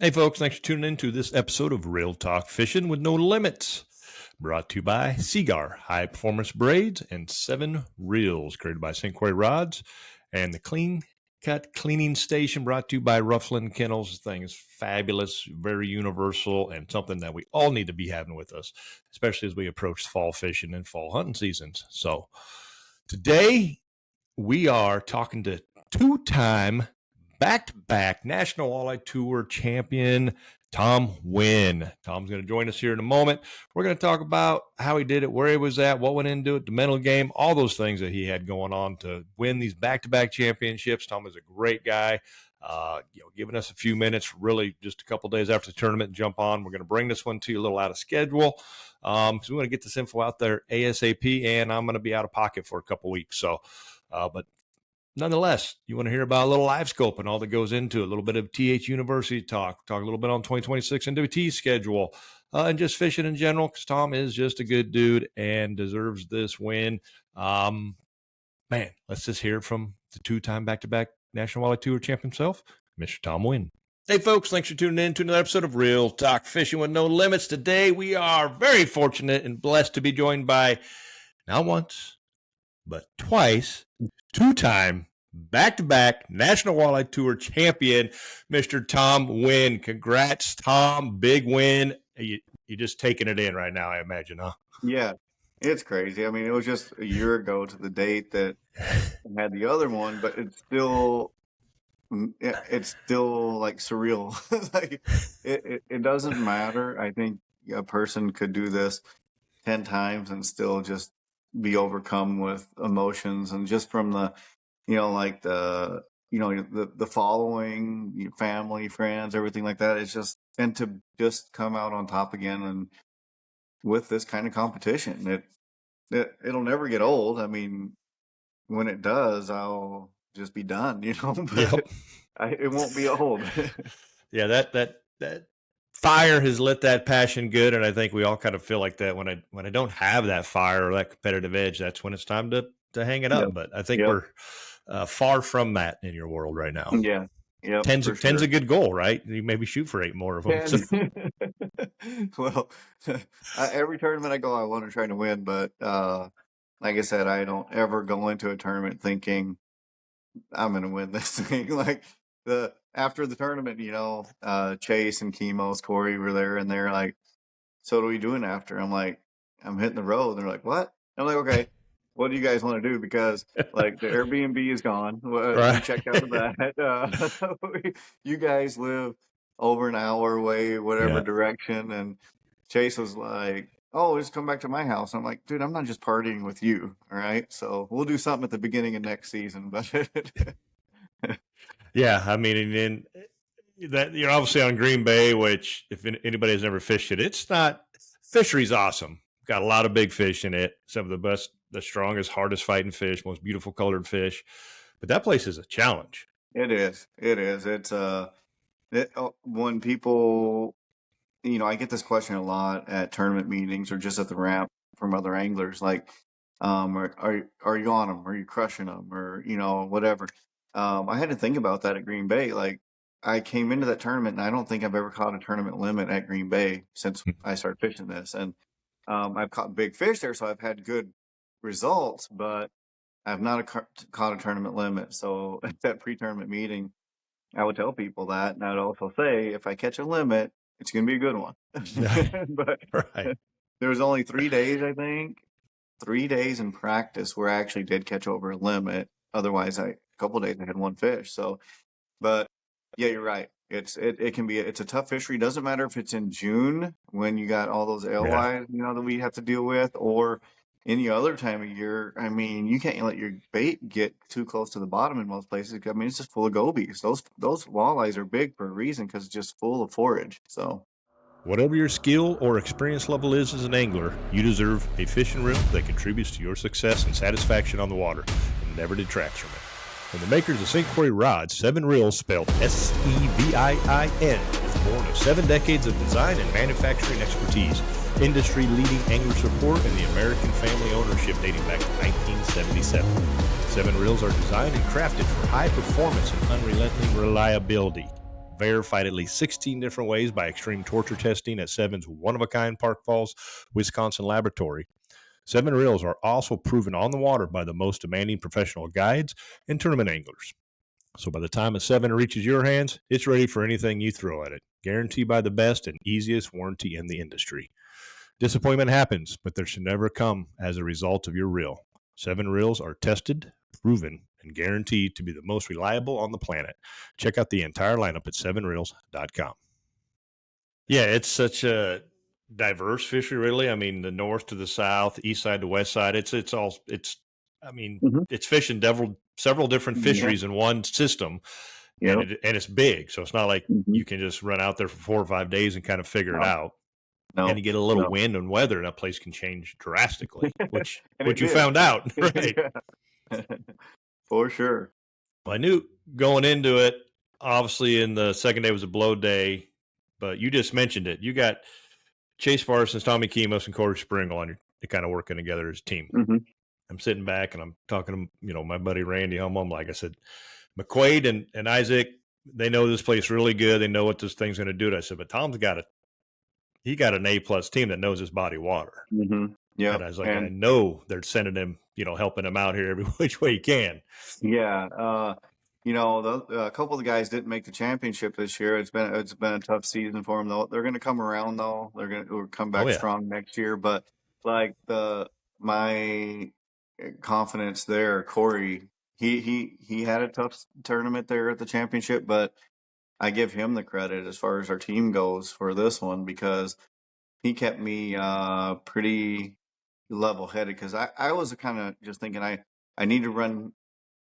Hey, folks, thanks for tuning in to this episode of Real Talk Fishing with No Limits. Brought to you by Seagar, high performance braids, and 7 reels created by St. Croix Rods. And the Clean Cut Cleaning Station brought to you by Rufflin Kennels. This thing is fabulous, very universal, and something that we all need to be having with us, especially as we approach fall fishing and fall hunting seasons. So today we are talking to two-time back-to-back National Walleye Tour champion, Tom Huynh. Tom's going to join us here in a moment. We're going to talk about how he did it, where he was at, what went into it, the mental game, all those things that he had going on to win these back-to-back championships. Tom is a great guy. Giving us a few minutes, really just a couple days after the tournament, jump on. We're going to bring this one to you a little out of schedule. So we want to get this info out there ASAP, and I'm going to be out of pocket for a couple weeks. So, but nonetheless, you want to hear about a little live scope and all that goes into it, a little bit of TH University talk a little bit on 2026 NWT schedule, and just fishing in general, because Tom is just a good dude and deserves this win. Man, let's just hear from the two-time back-to-back National Walleye Tour champ himself, Mr. Tom Huynh. Hey, folks, thanks for tuning in to another episode of Real Talk Fishing with No Limits. Today, we are very fortunate and blessed to be joined by, not once, but twice, two-time back-to-back National Walleye Tour champion, Mr. Tom Huynh. Congrats, Tom. Big win. You're just taking it in right now, I imagine, huh? Yeah, it's crazy. I mean, it was just a year ago to the date that I had the other one, but it's still like surreal. Like it doesn't matter. I think a person could do this 10 times and still just be overcome with emotions, and just from the the following, your family, friends, everything like that. It's just, and to just come out on top again, and with this kind of competition, it'll never get old. I mean, when it does, I'll just be done, but Yep. it won't be old. Yeah, that fire has lit that passion good, and I think we all kind of feel like that when I don't have that fire or that competitive edge, that's when it's time to hang it up. Yep. But I think Yep. we're far from that in your world right now. Yeah. Yeah. 10's a good goal, right? You maybe shoot for 8 more of them. So. Well, every tournament I go, I want to try to win, but like I said, I don't ever go into a tournament thinking I'm going to win this thing. Like after the tournament, Chase and Chemos, Corey were there, and they're like, "So what are we doing after?" I'm like, "I'm hitting the road." They're like, "What?" I'm like, "Okay, what do you guys want to do?" Because like the Airbnb is gone. Right. We checked out of that. You guys live over an hour away, whatever direction. And Chase was like, "Oh, just come back to my house." I'm like, "Dude, I'm not just partying with you. All right. So we'll do something at the beginning of next season." But yeah, I mean, and then that you're obviously on Green Bay, which if anybody has never fished it, it's not, fishery's awesome. Got a lot of big fish in it. Some of the best, the strongest, hardest fighting fish, most beautiful colored fish. But that place is a challenge. It is. It's when people, I get this question a lot at tournament meetings or just at the ramp from other anglers, like, are you on them? Are you crushing them? Or, whatever. I had to think about that at Green Bay. Like, I came into that tournament, and I don't think I've ever caught a tournament limit at Green Bay since I started fishing this. And I've caught big fish there, so I've had good results, but I've not caught a tournament limit. So at that pre-tournament meeting, I would tell people that, and I'd also say, if I catch a limit, it's going to be a good one. But Right. there was only 3 days, I think, 3 days in practice where I actually did catch over a limit. Otherwise, a couple of days I had one fish. So, but yeah, you're right. It's a tough fishery. Doesn't matter if it's in June when you got all those alewives, that we have to deal with, or any other time of year. I mean, you can't let your bait get too close to the bottom in most places. I mean, it's just full of gobies. Those walleyes are big for a reason, because it's just full of forage. So whatever your skill or experience level is as an angler, you deserve a fishing reel that contributes to your success and satisfaction on the water and never detracts from it. And the makers of St. Croix Rods, 7 Reels, spelled Seviin, is born of 7 decades of design and manufacturing expertise, industry-leading angler support, and the American family ownership dating back to 1977. 7 Reels are designed and crafted for high performance and unrelenting reliability. verified at least 16 different ways by extreme torture testing at Seviin's one-of-a-kind Park Falls, Wisconsin laboratory. Seviin reels are also proven on the water by the most demanding professional guides and tournament anglers. So by the time a Seviin reaches your hands, it's ready for anything you throw at it. Guaranteed by the best and easiest warranty in the industry. Disappointment happens, but there should never come as a result of your reel. Seviin reels are tested, proven, and guaranteed to be the most reliable on the planet. Check out the entire lineup at seviinreels.com. Yeah, it's such a diverse fishery, really. I mean, the north to the south, east side to west side. It's Mhm. fishing several different Yeah. fisheries in one system, Yep. and it's big. So it's not like Mhm. you can just run out there for 4 or 5 days and kind of figure it No. out. No. And you get a little No. wind and weather, and that place can change drastically, which And it you did. found out, right? Yeah. For sure. Well, I knew going into it, obviously, in the second day was a blow day, but you just mentioned it. You got Chase Parsons, Tommy Kemos, and Corey Springle on you're kind of working together as a team. Mm-hmm. I'm sitting back and I'm talking to my buddy Randy Hummel. Like I said, McQuaid and Isaac, they know this place really good. They know what this thing's going to do. I said, but Tom's got an A+ team that knows his body of water. Mm-hmm. Yeah. And I was like, I know they're sending him, helping him out here every which way he can. Yeah. A couple of the guys didn't make the championship this year. It's been a tough season for them, though. They're going to come around, though. They're going to come back strong next year. But like my confidence there, Corey, he had a tough tournament there at the championship, but I give him the credit as far as our team goes for this one because he kept me pretty level-headed because I was kind of just thinking I need to run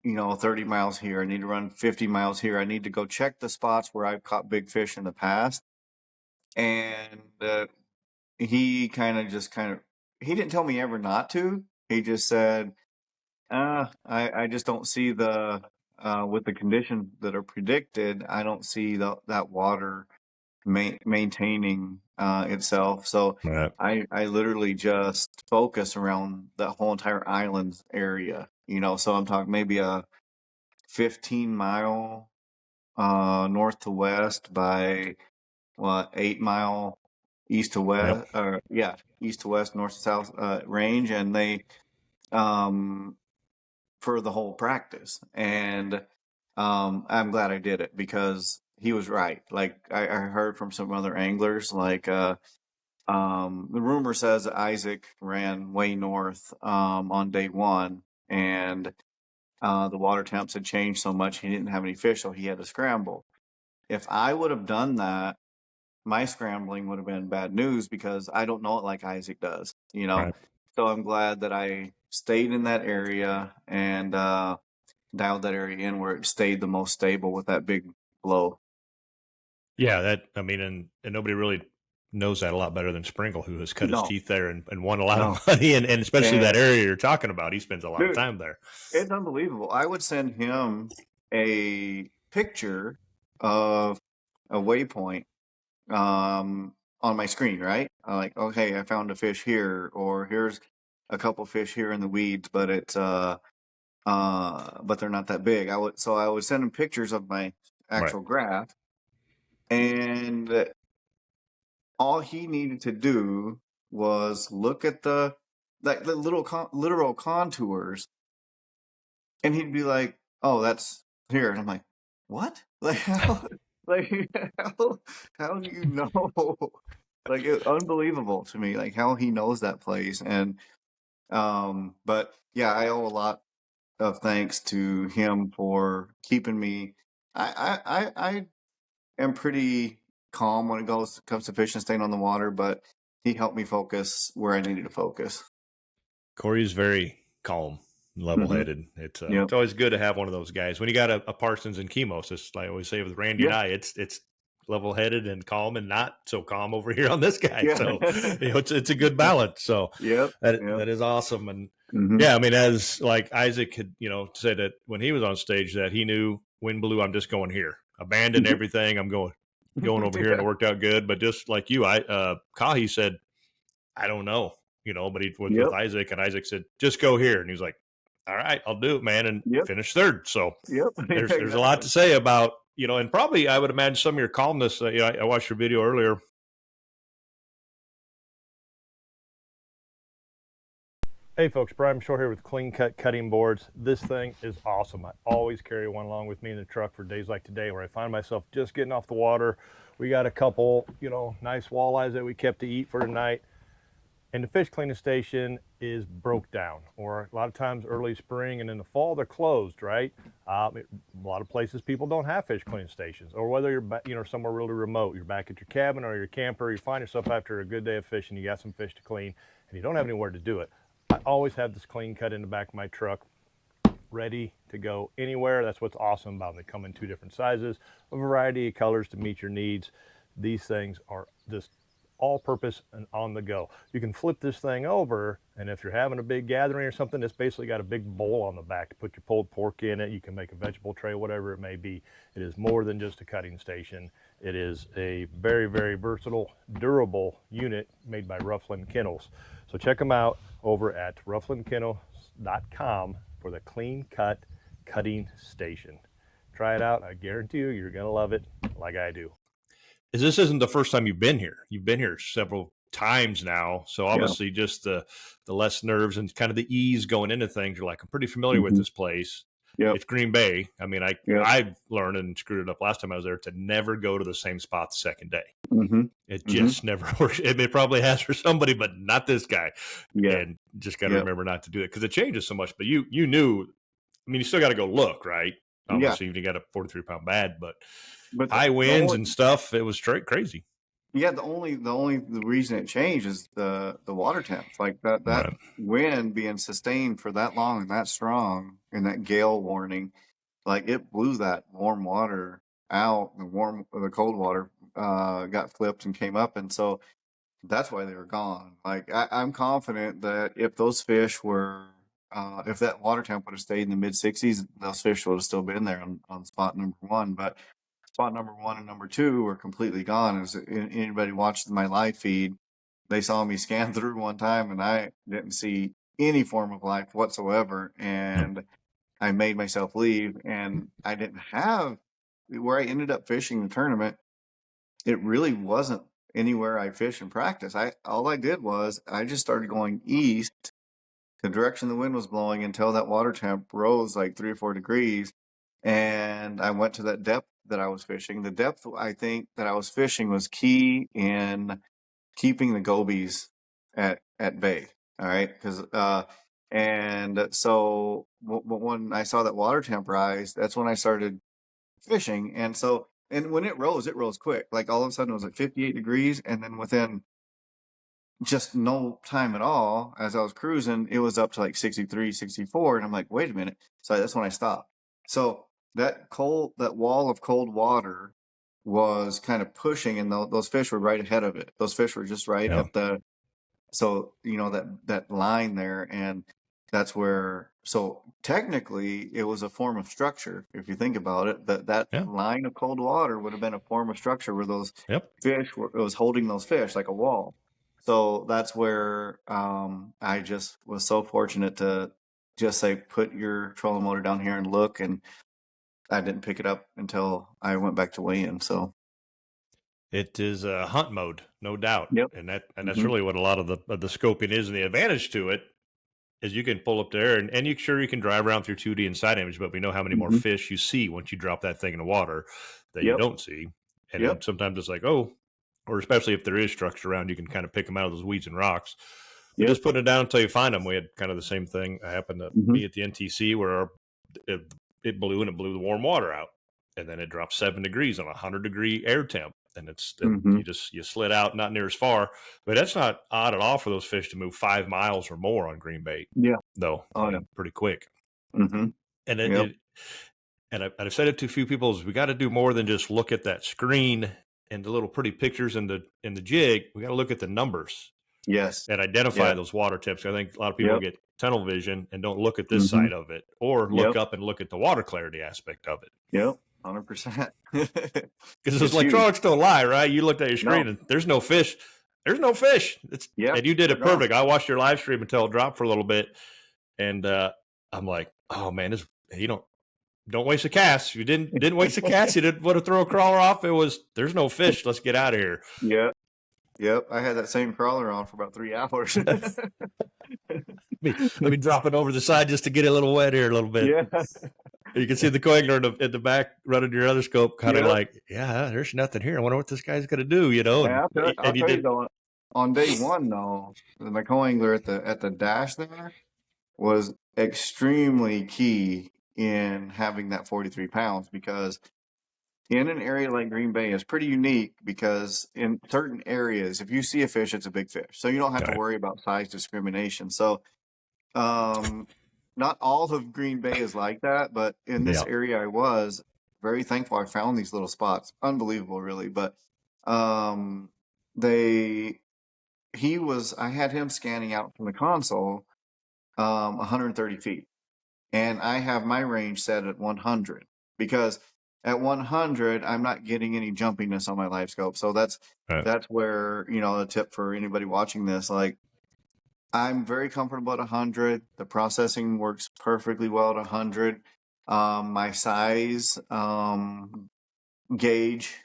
30 miles here. I need to run 50 miles here. I need to go check the spots where I've caught big fish in the past. And he he didn't tell me ever not to. He just said, I just don't see with the conditions that are predicted, I don't see that water maintaining itself. So Right. I literally just focus around the whole entire island area, so I'm talking maybe a 15-mile north to west by 8-mile east to west, east to west, north to south range, and they for the whole practice. And I'm glad I did it because he was right. Like I heard from some other anglers, like the rumor says that Isaac ran way north on day one, and the water temps had changed so much he didn't have any fish, so he had to scramble. If I would have done that, my scrambling would have been bad news because I don't know it like Isaac does, Right. So I'm glad that I stayed in that area and dialed that area in where it stayed the most stable with that big blow. Yeah, and nobody really knows that a lot better than Sprinkle, who has cut his teeth there and won a lot of money, and especially that area you're talking about. He spends a lot of time there. It's unbelievable. I would send him a picture of a waypoint on my screen, right? Like, okay, I found a fish here, or here's a couple fish here in the weeds, but it's but they're not that big. I would send him pictures of my actual graph, and all he needed to do was look at the literal contours, and he'd be like, "Oh, that's here," and I'm like, "What? Like how? Like how do you know?" Like it's unbelievable to me, like how he knows that place. And but yeah, I owe a lot of thanks to him for keeping me. I am pretty calm when it comes to fishing, staying on the water, but he helped me focus where I needed to focus. Corey's very calm, level-headed. It's always good to have one of those guys. When you got a Parsons and Kemos, it's like I always say with Randy and I, it's level-headed and calm, and not so calm over here on this guy. Yeah. So it's a good balance. So that is awesome. And I mean, as like Isaac had said that when he was on stage, that he knew wind blew, I'm just going here, abandon everything, I'm going over here, and it worked out good. But just like you, Kahi said, I don't know, but he was with Isaac, and Isaac said, just go here. And he was like, all right, I'll do it, man. And finished third. So there's a lot to say about and probably I would imagine some of your columnists, I watched your video earlier. Hey folks, Brian Shore here with Clean Cut Cutting Boards. This thing is awesome. I always carry one along with me in the truck for days like today where I find myself just getting off the water. We got a couple, nice walleyes that we kept to eat for tonight. And the fish cleaning station is broke down, or a lot of times early spring and in the fall they're closed, right? A lot of places people don't have fish cleaning stations, or whether you're somewhere really remote, you're back at your cabin or your camper, you find yourself after a good day of fishing, you got some fish to clean, and you don't have anywhere to do it. I always have this clean cut in the back of my truck, ready to go anywhere. That's what's awesome about them. They come in 2 different sizes, a variety of colors to meet your needs. These things are just all-purpose and on the go. You can flip this thing over, and if you're having a big gathering or something, it's basically got a big bowl on the back to put your pulled pork in it. You can make a vegetable tray, whatever it may be. It is more than just a cutting station. It is a very, very versatile, durable unit made by Rufflin Kennels. So check them out over at rufflinkennels.com for the Clean Cut Cutting Station. Try it out. I guarantee you're going to love it like I do. This isn't the first time you've been here. You've been here several times now. So obviously just the less nerves and kind of the ease going into things. You're like, I'm pretty familiar with this place. Yep. It's Green Bay. I mean, I've learned and screwed it up last time I was there to never go to the same spot the second day. It just never works. It probably has for somebody, but not this guy. And just got to remember not to do it because it changes so much. But you knew, I mean, you still got to go look, right? Obviously, you got a 43-pound bad, but high winds and stuff. It was straight crazy. Yeah, the reason it changed is the water temps. Like that wind being sustained for that long and that strong, and that gale warning, like it blew that warm water out. The cold water got flipped and came up, and so that's why they were gone. Like I'm confident that if those fish were, if that water temp would have stayed in the mid-60s, those fish would have still been there on spot number 1. But spot number 1 and number 2 were completely gone. As anybody watched my live feed, they saw me scan through one time, and I didn't see any form of life whatsoever. And I made myself leave, and I didn't have where I ended up fishing the tournament. It really wasn't anywhere I fish and practice. All I did was I just started going east, the direction the wind was blowing, until that water temp rose like 3 or 4 degrees. And I went to that depth that I was fishing. The depth I think that I was fishing was key in keeping the gobies at bay. All right, because and so when I saw that water temp rise, that's when I started fishing. And so, and when it rose quick. Like all of a sudden it was like 58 degrees, and then within just no time at all, as I was cruising, it was up to like 63, 64, and I'm like, wait a minute. So that's when I stopped. So that wall of cold water was kind of pushing, and those fish were right ahead of it. Those fish were just right at the, so that line there, and that's where. So technically, it was a form of structure. If you think about it, that line of cold water would have been a form of structure where those fish were. It was holding those fish like a wall. So that's where I just was so fortunate to just say, put your trolling motor down here and look, and I didn't pick it up until I went back to weigh in. So it is a hunt mode, no doubt. And that's really what a lot of the scoping is. And the advantage to it is you can pull up there and you can drive around through 2D and side image, but we know how many more fish you see once you drop that thing in the water that you don't see. And then sometimes it's like, or especially if there is structure around, you can kind of pick them out of those weeds and rocks. But just putting it down until you find them. We had kind of the same thing happen to me at the NTC where it blew, and it blew the warm water out. And then it dropped 7 degrees on a 100-degree air temp. And you slid out not near as far. But that's not odd at all for those fish to move 5 miles or more on green bait. Though, pretty quick. And I've said it to a few people, is we got to do more than just look at that screen and the little pretty pictures in the jig. We got to look at the numbers. And identify those water tips. I think a lot of people get tunnel vision and don't look at this side of it, or look up and look at the water clarity aspect of it. 100%. Because those electronics don't lie, right? You looked at your screen and there's no fish. There's no fish. And you did it perfect. I watched your live stream until it dropped for a little bit, and I'm like, oh man, don't waste a cast. You didn't waste a cast. You didn't want to throw a crawler off. It was, there's no fish. Let's get out of here. Yep. Yep. I had that same crawler on for about 3 hours. Let me drop it over the side just to get it a little wet here a little bit. Yeah. You can see the coangler in the back running your other scope, kind of Yep. like, yeah, there's nothing here. I wonder what this guy's going to do, you know? Hey, And, I'll you tell you did. though, on day one though, my co-angler at the dash there was extremely key in having that 43 pounds, because in an area like Green Bay is pretty unique, because in certain areas, if you see a fish, it's a big fish. So you don't have to Right. worry about size discrimination. So not all of Green Bay is like that, but in this Yeah. area I was very thankful I found these little spots. Unbelievable, really. But I had him scanning out from the console 130 feet. And I have my range set at 100, because at 100, I'm not getting any jumpiness on my live scope. So that's where, a tip for anybody watching this, like, I'm very comfortable at 100. The processing works perfectly well at 100. My size gauge,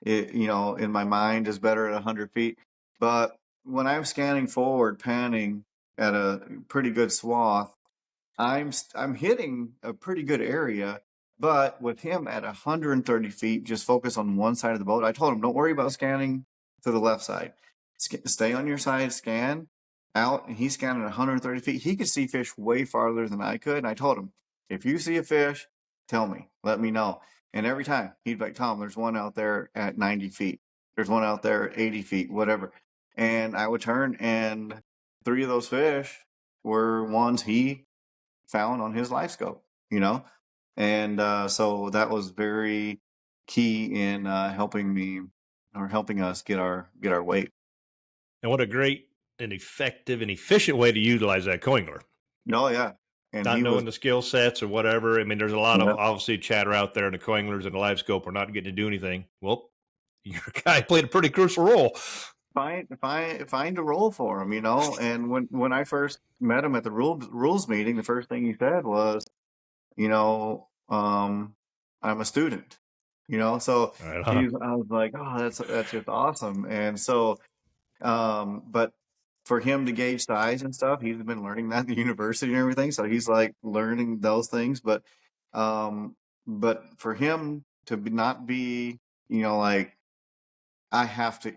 in my mind is better at 100 feet. But when I'm scanning forward, panning at a pretty good swath, I'm hitting a pretty good area. But with him at 130 feet, just focus on one side of the boat. I told him, don't worry about scanning to the left side. Stay on your side, scan out. And he scanned at 130 feet. He could see fish way farther than I could. And I told him, if you see a fish, tell me, let me know. And every time he'd be like, Tom, there's one out there at 90 feet. There's one out there at 80 feet, whatever. And I would turn, and 3 of those fish were ones he found on his live scope, and so that was very key in helping us get our weight. And what a great and effective and efficient way to utilize that coangler. Oh yeah. And not knowing the skill sets or whatever. I mean, there's a lot of obviously chatter out there, and the coanglers and the live scope are not getting to do anything. Well, your guy played a pretty crucial role. Find a role for him, and when I first met him at the rules meeting, the first thing he said was, I'm a student, so I was like, oh, that's just awesome. And so but for him to gauge size and stuff, he's been learning that at the university and everything, so he's like learning those things. But for him to not be, like, I have to,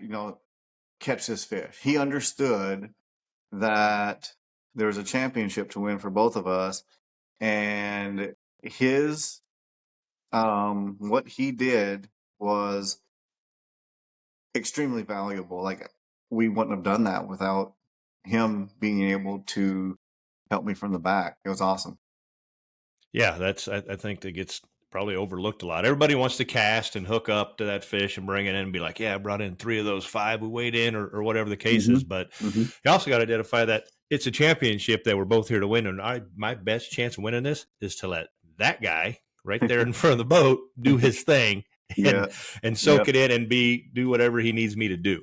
catch this fish. He understood that there was a championship to win for both of us, and his what he did was extremely valuable. Like, we wouldn't have done that without him being able to help me from the back. It was awesome. Yeah, I think that gets probably overlooked a lot. Everybody wants to cast and hook up to that fish and bring it in and be like, yeah, I brought in 3 of those 5 we weighed in, or whatever the case is. But you also got to identify that it's a championship that we're both here to win. And my best chance of winning this is to let that guy right there in front of the boat do his thing and soak it in and do whatever he needs me to do.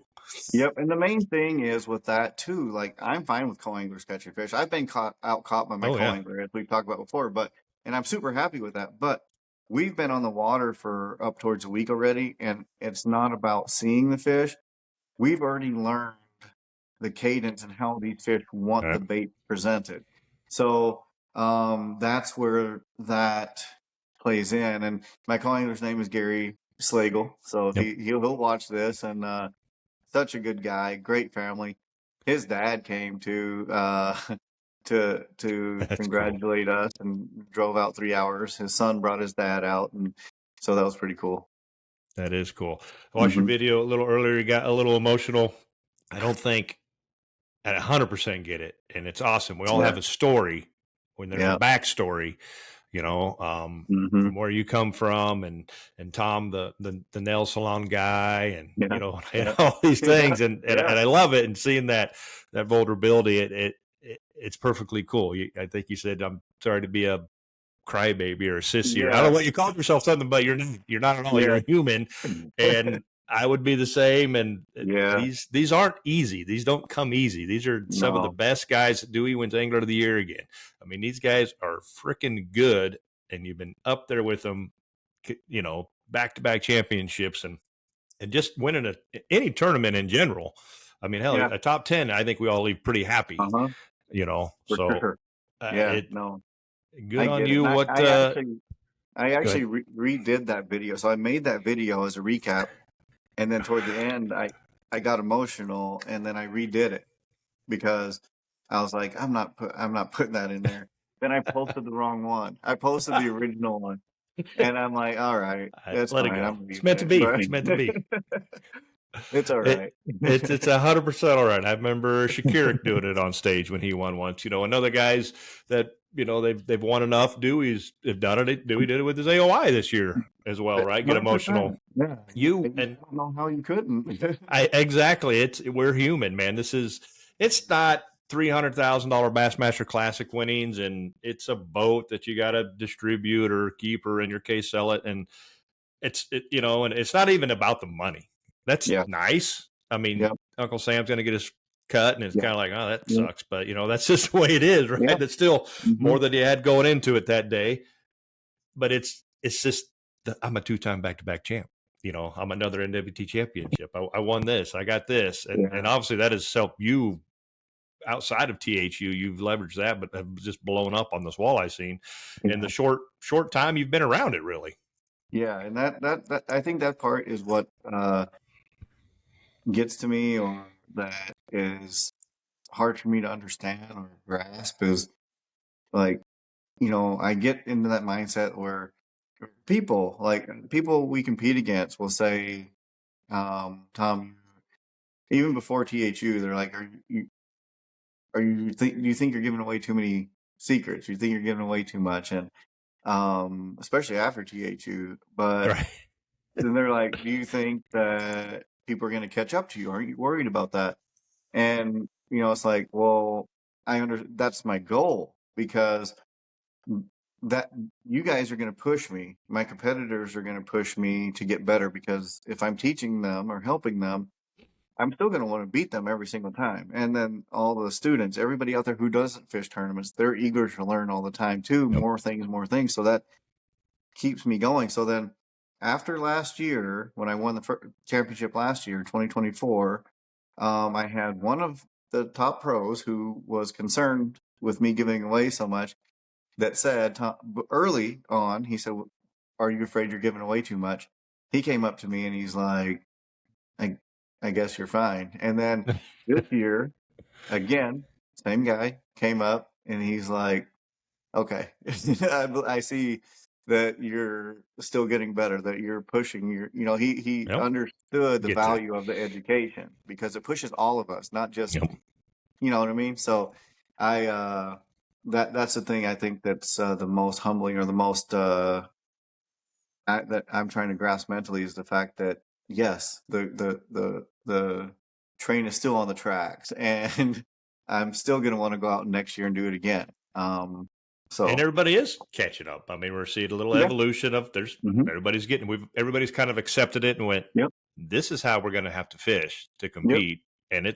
Yep. And the main thing is with that too, like, I'm fine with co-anglers catching fish. I've been caught by my co-angler, as we've talked about before, and I'm super happy with that. But we've been on the water for up towards a week already, and it's not about seeing the fish. We've already learned the cadence and how these fish want the bait presented. So that's where that plays in. And my co-angler's name is Gary Slagle, so he'll watch this, and such a good guy, great family. His dad came to congratulate us and drove out 3 hours. His son brought his dad out, and so that was pretty cool. That is cool. I watched your video a little earlier. You got a little emotional. I don't think I 100% get it, and it's awesome. We all have a story when there's a backstory, from where you come from, and Tom, the nail salon guy, and all these things, and I love it. And seeing that vulnerability, it's perfectly cool. I think you said, I'm sorry to be a crybaby or a sissy, or I don't know what you called yourself, something, but you're not at all. You're a human, and I would be the same. And these aren't easy. These don't come easy. These are some of the best guys. Dewey wins Angler of the Year again. I mean, these guys are freaking good and you've been up there with them, you know, back-to-back championships and just winning any tournament in general. I mean, hell, Yeah. a top 10, I think we all leave pretty happy, you know. For So sure. Yeah. it No, good I on get it. you. And What I go actually ahead. redid that video. So I made that video as a recap, and then toward the end, I got emotional, and then I redid it because I was like, I'm not putting that in there. Then I posted the wrong one. I posted the original one, and I'm like, all right, that's Let it fine. go. I'm It's leaving meant to it, be. but It's meant to be. it's all It right. it's 100% all right. I remember Shakira doing it on stage when he won once. You know, and other guys that you know they've won enough. Dewey's have done it. Dewey did it with his AOI this year as well, right? Get 100%. emotional. Yeah, I You and don't know how you couldn't. I exactly. We're human, man. It's not $300,000 Bassmaster Classic winnings, and it's a boat that you got to distribute or keep, or in your case, sell it. And you know, and it's not even about the money. That's Yeah. nice. I mean, Yep. Uncle Sam's going to get his cut, and it's Yeah. kind of like, oh, that Yeah. sucks, but you know, that's just the way it is, right? Yeah. That's still Hmm. more than you had going into it that day. But it's just I'm a 2-time back-to-back champ. You know, I'm another NWT championship. I won this. I got this, and Yeah. obviously that has helped you outside of THU. You've leveraged that, but have just blown up on this walleye scene in the Yeah. short time you've been around it, really. Yeah. And that I think that part is what gets to me, or that is hard for me to understand or grasp, is like, I get into that mindset where people we compete against will say, Tom, even before THU, they're like, do you think you're giving away too many secrets? Do you think you're giving away too much? And especially after THU, but Right. then they're like, do you think that people are going to catch up to you? Aren't you worried about that? And it's like, well, that's my goal, because that you guys are going to push me. My competitors are going to push me to get better, because if I'm teaching them or helping them, I'm still going to want to beat them every single time. And then all the students, everybody out there who doesn't fish tournaments, they're eager to learn all the time too. Yep. More things. So that keeps me going. So then after last year, when I won the championship last year, 2024, I had one of the top pros who was concerned with me giving away so much, that said, early on, he said, are you afraid you're giving away too much? He came up to me and he's like, I guess you're fine. And then this year, again, same guy came up and he's like, okay, I see that you're still getting better, that you're pushing he Yep. understood the Gets it. value of the education, because it pushes all of us, not just, Yep. you know what I mean? So that's the thing I think that's the most humbling, or the most that I'm trying to grasp mentally, is the fact that yes, the train is still on the tracks, and I'm still going to want to go out next year and do it again. And So everybody is catching up. I mean, we're seeing a little yeah. evolution of Hmm. everybody's kind of accepted it and went, Yep. this is how we're going to have to fish to Yep. compete. And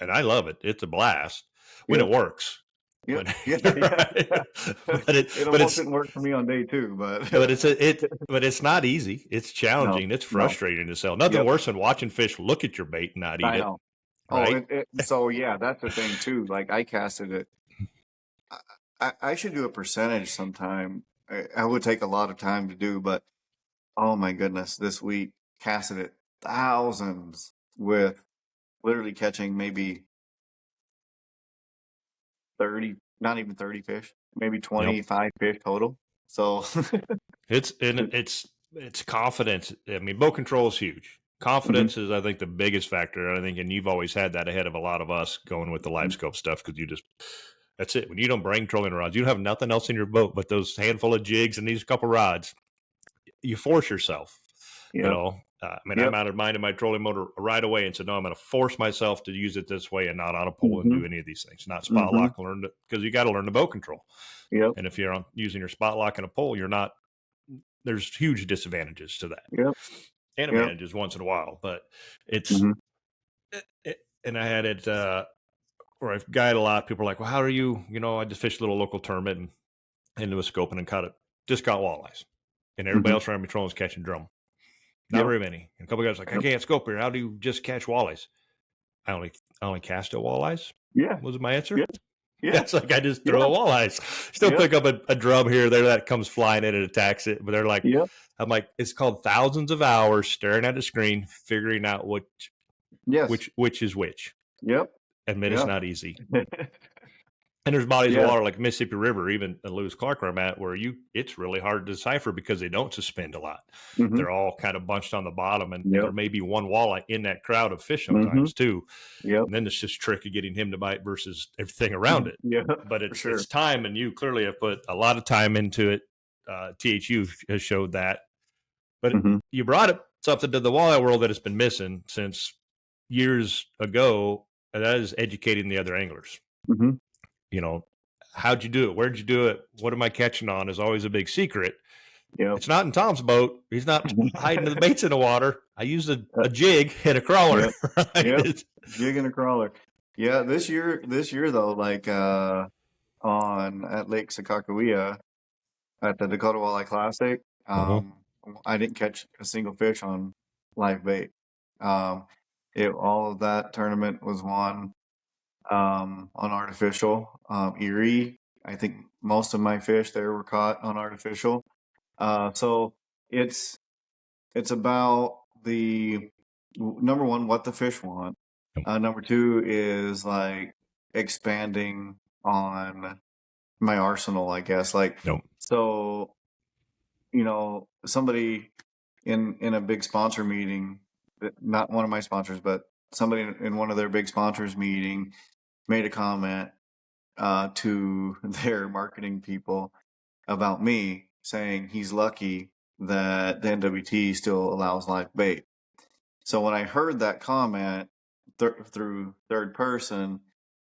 I love it. It's a blast when Yep. it works. Yep. When, Yeah. right? Yeah. It But almost it's, didn't work for me on day two, but but it's not easy. It's no, challenging. It's no. frustrating to sell. Nothing Yep. worse than watching fish look at your bait and not eat I it. know. Oh, Right. so yeah, that's the thing too. Like, I casted it. I should do a percentage sometime. I would take a lot of time to do, but oh my goodness, this week casted it thousands, with literally catching maybe 30, not even 30 fish, maybe Yep. 25 fish total. So It's confidence. I mean, boat control is huge. Mhm, Confidence is, I think, the biggest factor. I think, and you've always had that ahead of a lot of us going with the live mhm. scope stuff, because that's it. When you don't bring trolling rods, you don't have nothing else in your boat but those handful of jigs and these couple rods. You force yourself. You Yep. know, I mean, I Yep. minded my trolling motor right away and said, no, I'm going to force myself to use it this way and not on a pole and Hmm. do any of these things. Not spot Hmm. lock, because you got to learn the boat control. Yep. And if you're using your spot lock and a pole, there's huge disadvantages to that, Yep. and Yep. advantages once in a while. But it's, Hmm. and I had it where I've guided a lot. People are like, well, how are you? I just fished a little local tournament and into a scoping and caught it. just caught walleyes, and everybody Mhm. else around me trolling is catching drum. Not Yep. very many. And a couple guys like, I Yep. can't scope here. How do you just catch walleyes? I only cast at walleyes. Yeah. Was my answer? Yeah. Yeah. That's like I just throw Yeah. a walleyes. Still Yep. pick up a drum here or there that comes flying in and attacks it. But they're like, Yep. I'm like, it's called thousands of hours staring at a screen, figuring out Yes. which is which. Yep. Admit it's Yeah. not easy. And there's bodies of Yeah. water like Mississippi River, even in Lewis Clark where I'm at, where it's really hard to decipher because they don't suspend a lot. Mhm. They're all kind of bunched on the bottom, and Yep. there may be one walleye in that crowd of fish Mhm. sometimes too. Yep. And then it's just trick of getting him to bite versus everything around it. Yeah. But For sure. it's time, and you clearly have put a lot of time into it. THU has showed that. But Mhm. you brought up something to the walleye world that has been missing since years ago, and that is educating the other anglers. Mhm. You know, how'd you do it? Where'd you do it? What am I catching on? Is always a big secret. Yep. It's not in Tom's boat. He's not hiding the baits in the water. I used a jig and a crawler. Yep. Right? Yep. Jig and a crawler. Yeah, this year though, like on at Lake Sakakawea at the Dakota Walleye Classic, Uh-huh. I didn't catch a single fish on live bait. All of that tournament was won on artificial. Erie, I think most of my fish there were caught on artificial. So it's about the number one, what the fish want. Number two is like expanding on my arsenal, I guess. Like, Nope. so, somebody in a big sponsor meeting, not one of my sponsors, but somebody in one of their big sponsors meeting made a comment to their marketing people about me, saying he's lucky that the NWT still allows live bait. So when I heard that comment through third person,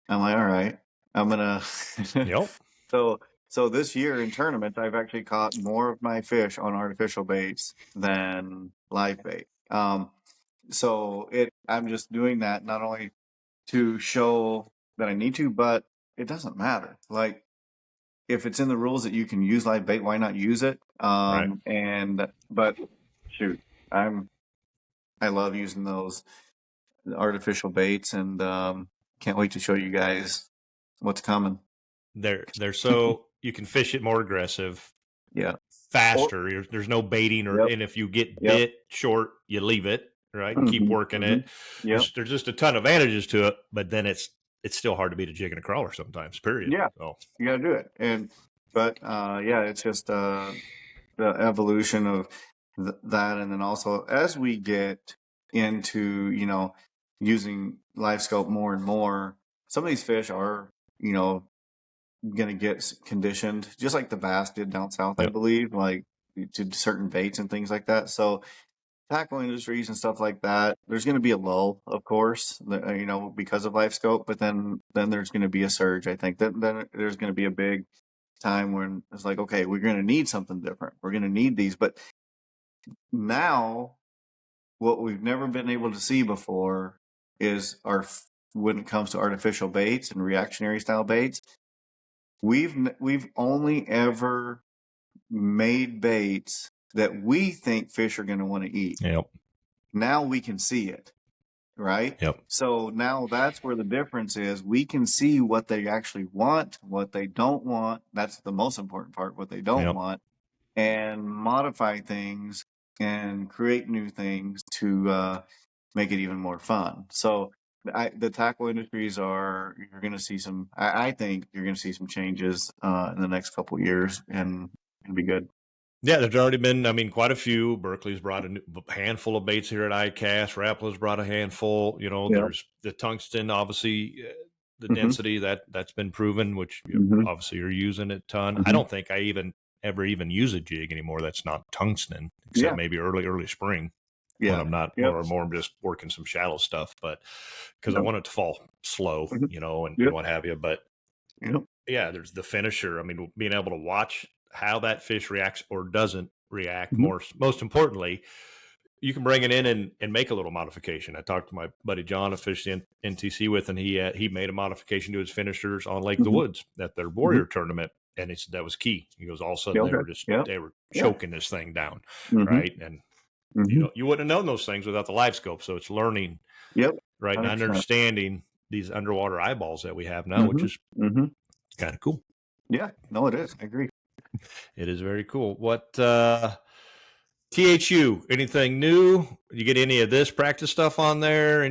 I'm like, all right, I'm gonna. Yep. So this year in tournament, I've actually caught more of my fish on artificial baits than live bait. So I'm just doing that not only to show that I need to, but it doesn't matter. Like, if it's in the rules that you can use live bait, why not use it? Right. But shoot, I love using those artificial baits, and can't wait to show you guys what's coming. They're so you can fish it more aggressive, Yeah, faster. There's no baiting, Yep. and if you get Yep. bit short, you leave it, right, and keep working it. Yep. There's just a ton of advantages to it, but then it's still hard to beat a jig and a crawler sometimes. Period. Yeah. So You got to do it, but it's just the evolution of that, and then also as we get into using live scope more and more, some of these fish are going to get conditioned just like the bass did down south. I Yep. believe, like to certain baits and things like that. So tackle industries and stuff like that, there's going to be a lull, of course, because of live scope, but then there's going to be a surge. I think then there's going to be a big time when it's like, okay, we're going to need something different. We're going to need these. But now what we've never been able to see before is when it comes to artificial baits and reactionary style baits, we've only ever made baits that we think fish are going to want to eat. Yep. Now we can see it, right? Yep. So now that's where the difference is. We can see what they actually want, what they don't want. That's the most important part, what they don't want, and modify things and create new things to make it even more fun. So the tackle industries you're going to see some, I think you're going to see some changes in the next couple of years, and it'll be good. Yeah, there's already been, quite a few. Berkeley's brought a handful of baits here at ICAST. Rappler's brought a handful. There's the tungsten, obviously, the density that's been proven, which obviously you're using a ton. I don't think I ever use a jig anymore that's not tungsten, except maybe early spring. Yeah. When I'm not, or more I'm just working some shallow stuff, but because I want it to fall slow, and what have you. But yeah, there's the finisher. Being able to watch how that fish reacts or doesn't react. Most importantly, you can bring it in and make a little modification. I talked to my buddy John, I fished in NTC with, and he made a modification to his finishers on Lake of the Woods at their Warrior tournament. and that was key. He goes, all of a sudden Okay. Yep. they were Yeah. choking this thing down, Mm-hmm. right? And Mm-hmm. you wouldn't have known those things without the live scope. So it's learning, Yep. right, and 100%. understanding these underwater eyeballs that we have now, which is kind of cool. Yeah, no, it is. I agree. It is very cool. What THU? Anything new? You get any of this practice stuff on there?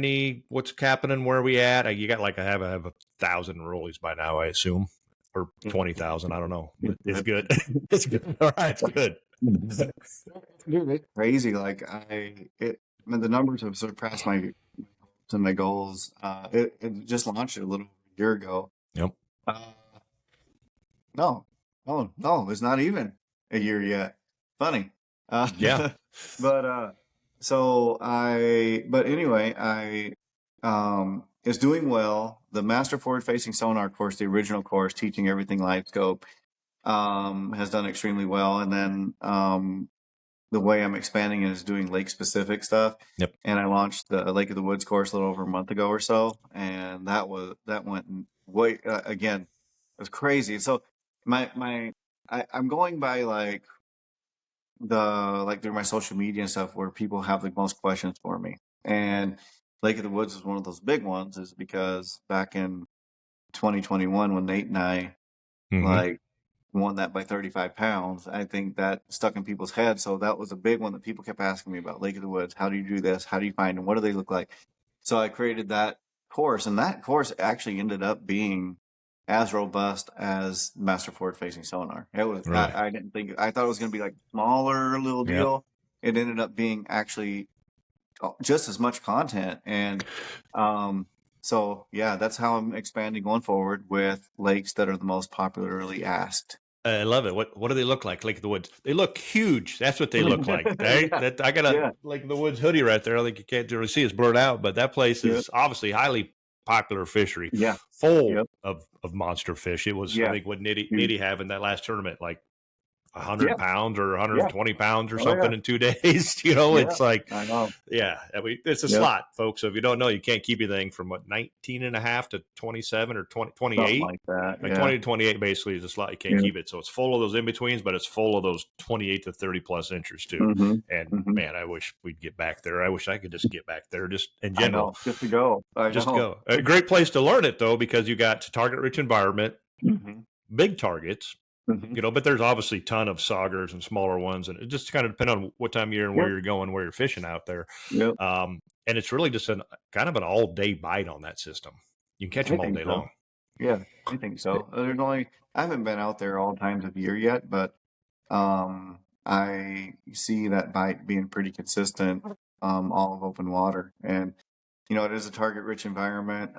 What's happening? Where are we at? You got like I have 1,000 rollies by now, I assume, or 20,000. I don't know. But it's good. It's good. All right, it's good. It's crazy. Like the numbers have surpassed my goals. It just launched a little year ago. Yep. No, it's not even a year yet. Funny. Yeah. But anyway, is doing well. The Master Forward Facing Sonar course, the original course, teaching everything live scope, has done extremely well. And then the way I'm expanding it is doing lake specific stuff. Yep. And I launched the Lake of the Woods course a little over a month ago or so, and that went way again. It was crazy. So I'm going by like through my social media and stuff where people have the most questions for me. And Lake of the Woods is one of those big ones, is because back in 2021 when Nate and I like won that by 35 pounds, I think that stuck in people's heads. So that was a big one that people kept asking me about. Lake of the Woods, how do you do this? How do you find them? What do they look like? So I created that course, and that course actually ended up being as robust as Master Forward Facing Sonar. It was, Right. I thought it was going to be like a smaller little deal. Yep. It ended up being actually just as much content. And so yeah, that's how I'm expanding going forward with lakes that are the most popularly asked. I love it. What do they look like? Lake of the Woods. They look huge. That's what they look like. Right? Yeah. I got a Lake of the Woods hoodie right there. I think you can't really see it's blurred out, but that place is obviously highly popular fishery. Yeah. Full of monster fish. It was, I think, what Nitty had in that last tournament, like 100 pounds or 120 pounds or something in 2 days. It's like, I know. Yeah, it's a slot, folks. So if you don't know, you can't keep anything from 19 and a half to 27 or 28. Something like that. Like 20 to 28 basically is a slot. You can't keep it. So it's full of those in-betweens, but it's full of those 28 to 30 plus inches too. And man, I wish we'd get back there. I wish I could just get back there just in general. Just to go. Go. A great place to learn it though, because you got target-rich environment, big targets. But there's obviously a ton of Seagars and smaller ones, and it just kind of depends on what time of year and where you're going, where you're fishing out there. And it's really just kind of an all-day bite on that system. You can catch them all day long. Yeah, I think so. I haven't been out there all times of year yet, but I see that bite being pretty consistent all of open water. And, it is a target-rich environment.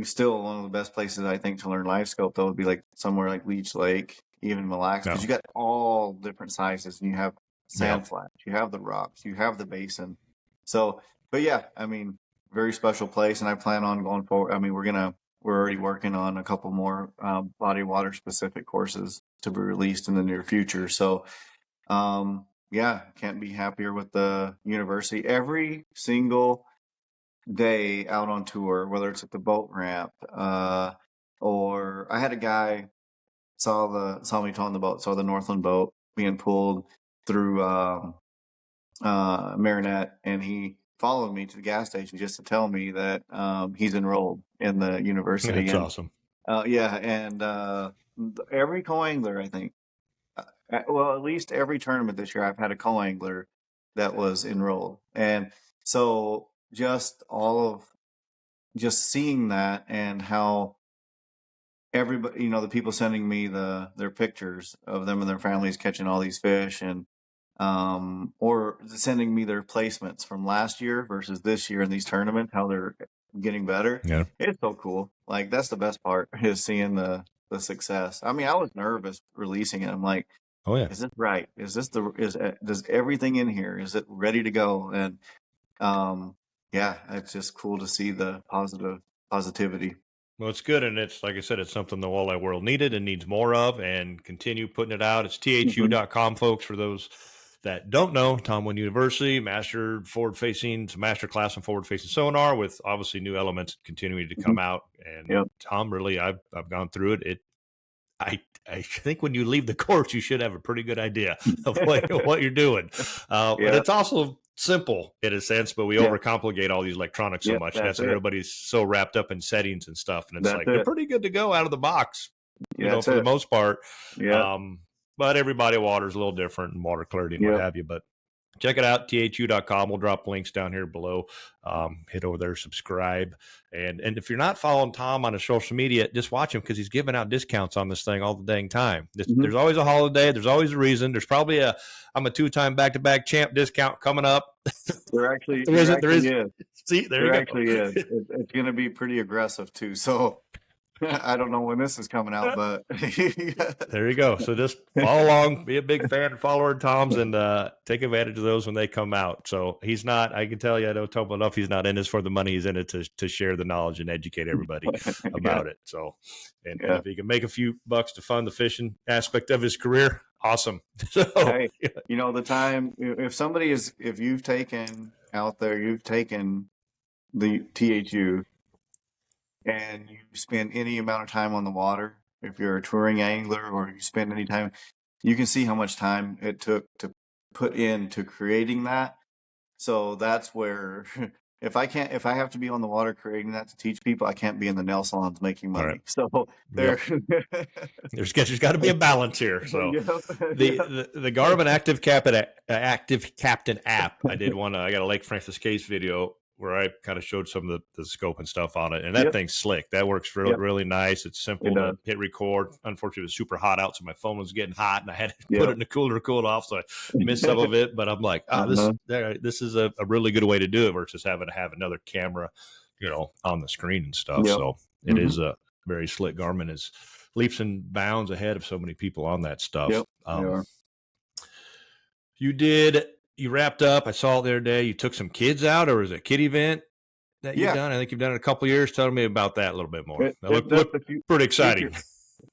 Still one of the best places I think to learn live scope though would be like somewhere like Leech Lake, even Mille Lacs, because you got all different sizes, and you have sand flats, you have the rocks, you have the basin. So, but yeah, very special place, and I plan on going forward. We're already working on a couple more body of water specific courses to be released in the near future. So, can't be happier with the university. Every single day out on tour, whether it's at the boat ramp, or I had a guy saw me towing the boat, saw the Northland boat being pulled through Marinette, and he followed me to the gas station just to tell me that he's enrolled in the university. That's awesome. And every co-angler, I think, at least every tournament this year, I've had a co-angler that was enrolled, and so just seeing that, and how everybody, the people sending me their pictures of them and their families catching all these fish, and or sending me their placements from last year versus this year in these tournaments, how they're getting better. Yeah, it's so cool. Like, that's the best part, is seeing the success. I was nervous releasing it. I'm like, oh yeah, is this right? Is this does everything in here, is it ready to go? And it's just cool to see the positivity. Well, it's good, and it's, like I said, it's something the walleye world needed and needs more of, and continue putting it out. It's thu.com, folks, for those that don't know, Tom Wynn University, master class on forward facing sonar with obviously new elements continuing to come out. And Yep. Tom, really, I've gone through it. I think when you leave the course, you should have a pretty good idea of what you're doing. But it's also simple in a sense, but we overcomplicate all these electronics so much. That's everybody's so wrapped up in settings and stuff. And it's they're pretty good to go out of the box, for the most part. Yeah. But everybody water's a little different and water clarity and what have you. But check it out, thu.com. We'll drop links down here below. Hit over there, subscribe. And if you're not following Tom on his social media, just watch him because he's giving out discounts on this thing all the dang time. There's always a holiday. There's always a reason. There's probably I'm a 2-time back-to-back champ discount coming up. There actually is. See, there actually is. It's going to be pretty aggressive too. So I don't know when this is coming out, but there you go. So just follow along, be a big fan and follower of Tom's, and take advantage of those when they come out. So he's not, I can tell you, I don't tell him enough, he's not in this for the money. He's in it to share the knowledge and educate everybody about it. So, and if he can make a few bucks to fund the fishing aspect of his career, awesome. So, hey, the time, if you've taken the THU, and you spend any amount of time on the water, if you're a touring angler or you spend any time, you can see how much time it took to put into creating that. So that's where if I have to be on the water creating that to teach people, I can't be in the nail salons making money. Right. So there's got to be a balance here. So the Garmin Active Captain app, I got a Lake Francis case video where I kind of showed some of the scope and stuff on it. And that thing's slick. That works really nice. It's simple to hit record. Unfortunately, it was super hot out, so my phone was getting hot, and I had to put it in the cooler to cool it off, so I missed some of it. But I'm like, this is a really good way to do it versus having to have another camera, on the screen and stuff. So it is a very slick. Garmin is leaps and bounds ahead of so many people on that stuff. You wrapped up. I saw it the other day. You took some kids out, or was it a kid event that you've done? I think you've done it a couple of years. Tell me about that a little bit more. That looked pretty exciting.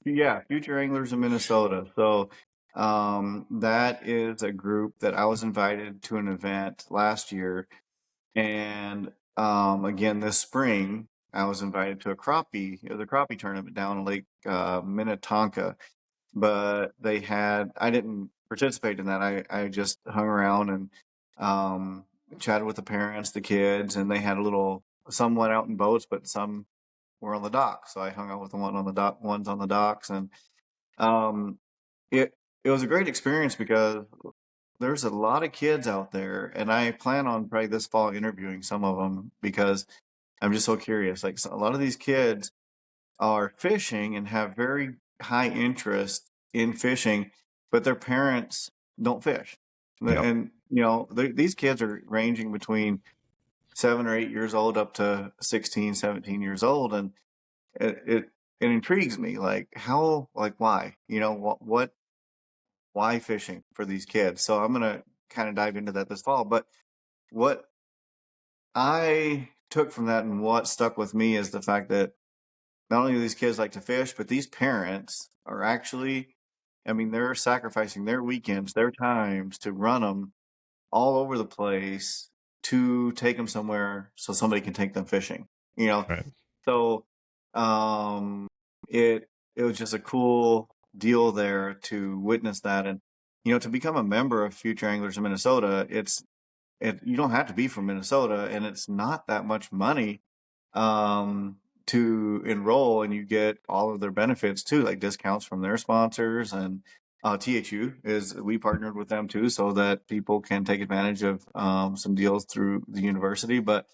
Future Anglers in Minnesota. So that is a group that I was invited to an event last year. And again, this spring, I was invited to a crappie tournament down in Lake Minnetonka. But I didn't participate in that. I just hung around and chatted with the parents, the kids, and they had some went out in boats, but some were on the dock. So I hung out with the ones on the docks, and it was a great experience because there's a lot of kids out there, and I plan on probably this fall interviewing some of them because I'm just so curious. Like, a lot of these kids are fishing and have very high interest in fishing, but their parents don't fish. And these kids are ranging between 7 or 8 years old up to 16, 17 years old, and it intrigues me, like why, why fishing for these kids. So I'm gonna kind of dive into that this fall. But what I took from that and what stuck with me is the fact that not only do these kids like to fish, but these parents are actually, they're sacrificing their weekends, their times to run them all over the place to take them somewhere so somebody can take them fishing, Right. So it was just a cool deal there to witness that. And, to become a member of Future Anglers in Minnesota, you don't have to be from Minnesota, and it's not that much money to enroll, and you get all of their benefits too, like discounts from their sponsors. And THU we partnered with them too, so that people can take advantage of some deals through the university. But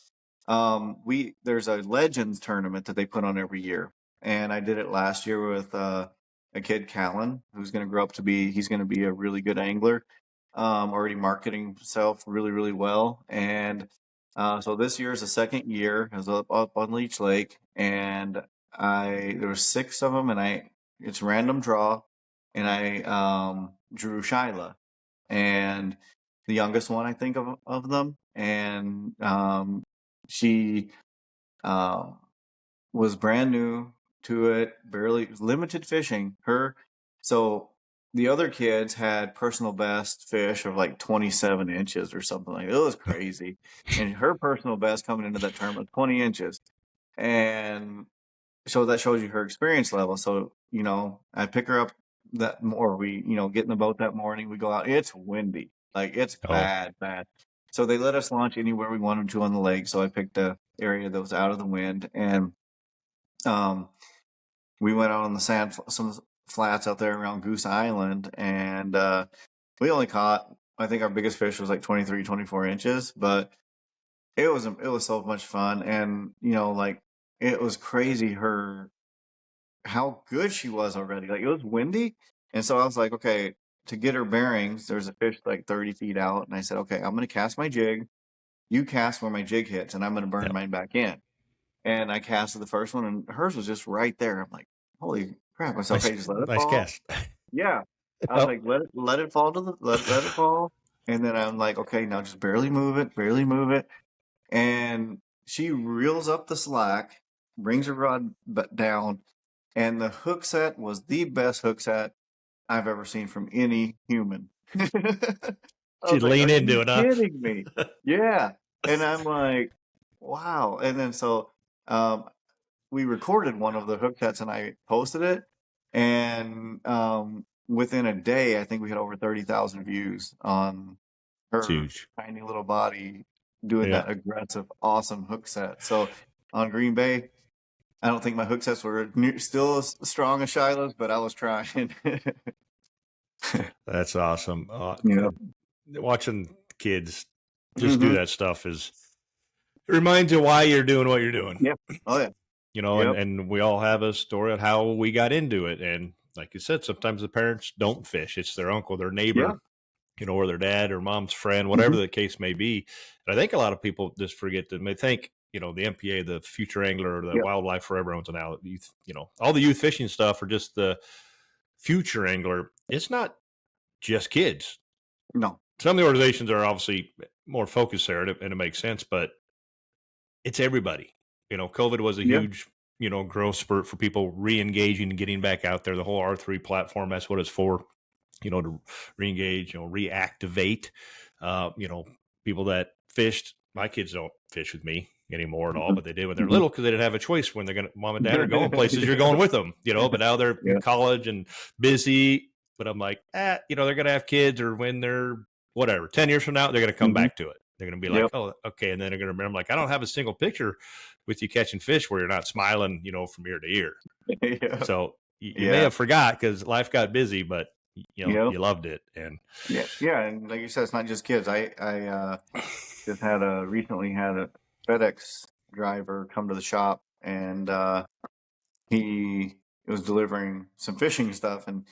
there's a Legends tournament that they put on every year, and I did it last year with a kid, Callan, who's going to grow up he's going to be a really good angler, already marketing himself really, really well. And so this year is the second year. It was up on Leech Lake, and there were 6 of them, and it's random draw, and I drew Shyla, and the youngest one, I think, of them, and she was brand new to it, barely limited fishing. So the other kids had personal best fish of like 27 inches or something like that. It was crazy. And her personal best coming into that tournament was 20 inches. And so that shows you her experience level. So, I pick her up that more. We, get in the boat that morning. We go out. It's windy. Like it's Oh, bad, bad. So they let us launch anywhere we wanted to on the lake. So I picked a area that was out of the wind, and um, we went out on the some flats out there around Goose Island, and we only caught. I think our biggest fish was like 23, 24 inches, but it was so much fun, and like it was crazy how good she was already. Like it was windy, and so I was like, okay, to get her bearings, there's a fish like 30 feet out, and I said, okay, I'm gonna cast my jig. You cast where my jig hits, and I'm gonna burn yeah. mine back in. And I casted the first one, and hers was just right there. I'm like, holy crap! I said, Nice, okay, just let it nice fall. cast. Yeah, I was Oh, like, let it fall to the let it fall, and then I'm like, okay, now just barely move it, and she reels up the slack, brings her rod down, and the hook set was the best hook set I've ever seen from any human. I was she'd like, lean are into you it, huh? kidding me? Yeah. And I'm like, wow. And then so um, we recorded one of the hook sets and I posted it. And within a day, I think we had over 30,000 views on It's her huge. tiny little body doing Yeah. that aggressive, awesome hook set. So on Green Bay, I don't think my hook sets were still as strong as Shiloh's, but I was trying. That's awesome. Yeah. Watching kids just do Hmm. that stuff it reminds you why you're doing what you're doing. Yeah. Oh yeah. And, Yep. and we all have a story of how we got into it. And like you said, sometimes the parents don't fish. It's their uncle, their Yeah. neighbor, or their dad or mom's friend, whatever Hmm. the case may be. And I think a lot of people just forget that they think, the MPA, the future angler, or the Yeah. wildlife forever owns now, youth, all the youth fishing stuff, or just the future angler. It's not just kids. No. Some of the organizations are obviously more focused there, and it makes sense, but it's everybody. COVID was a Yeah. huge, growth spurt for people re-engaging and getting back out there. The whole R3 platform, that's what it's for, to re-engage, reactivate, people that fished. My kids don't fish with me anymore at all, Hmm. but they did when they're Hmm. little because they didn't have a choice when they're going to, mom and dad are going places, you're going with them, but now they're in Yeah. college and busy. But I'm like, they're going to have kids, or when they're whatever, 10 years from now, they're going to come Hmm. back to it. They're going to be like, Yep. oh, okay. And then they're going to remember, like, I don't have a single picture with you catching fish where you're not smiling, from ear to ear. Yeah. So you may Yeah. have forgot because life got busy, but Yep. you loved it. And Yeah. Yeah. And like you said, it's not just kids. I just recently had a FedEx driver come to the shop, and he was delivering some fishing stuff, and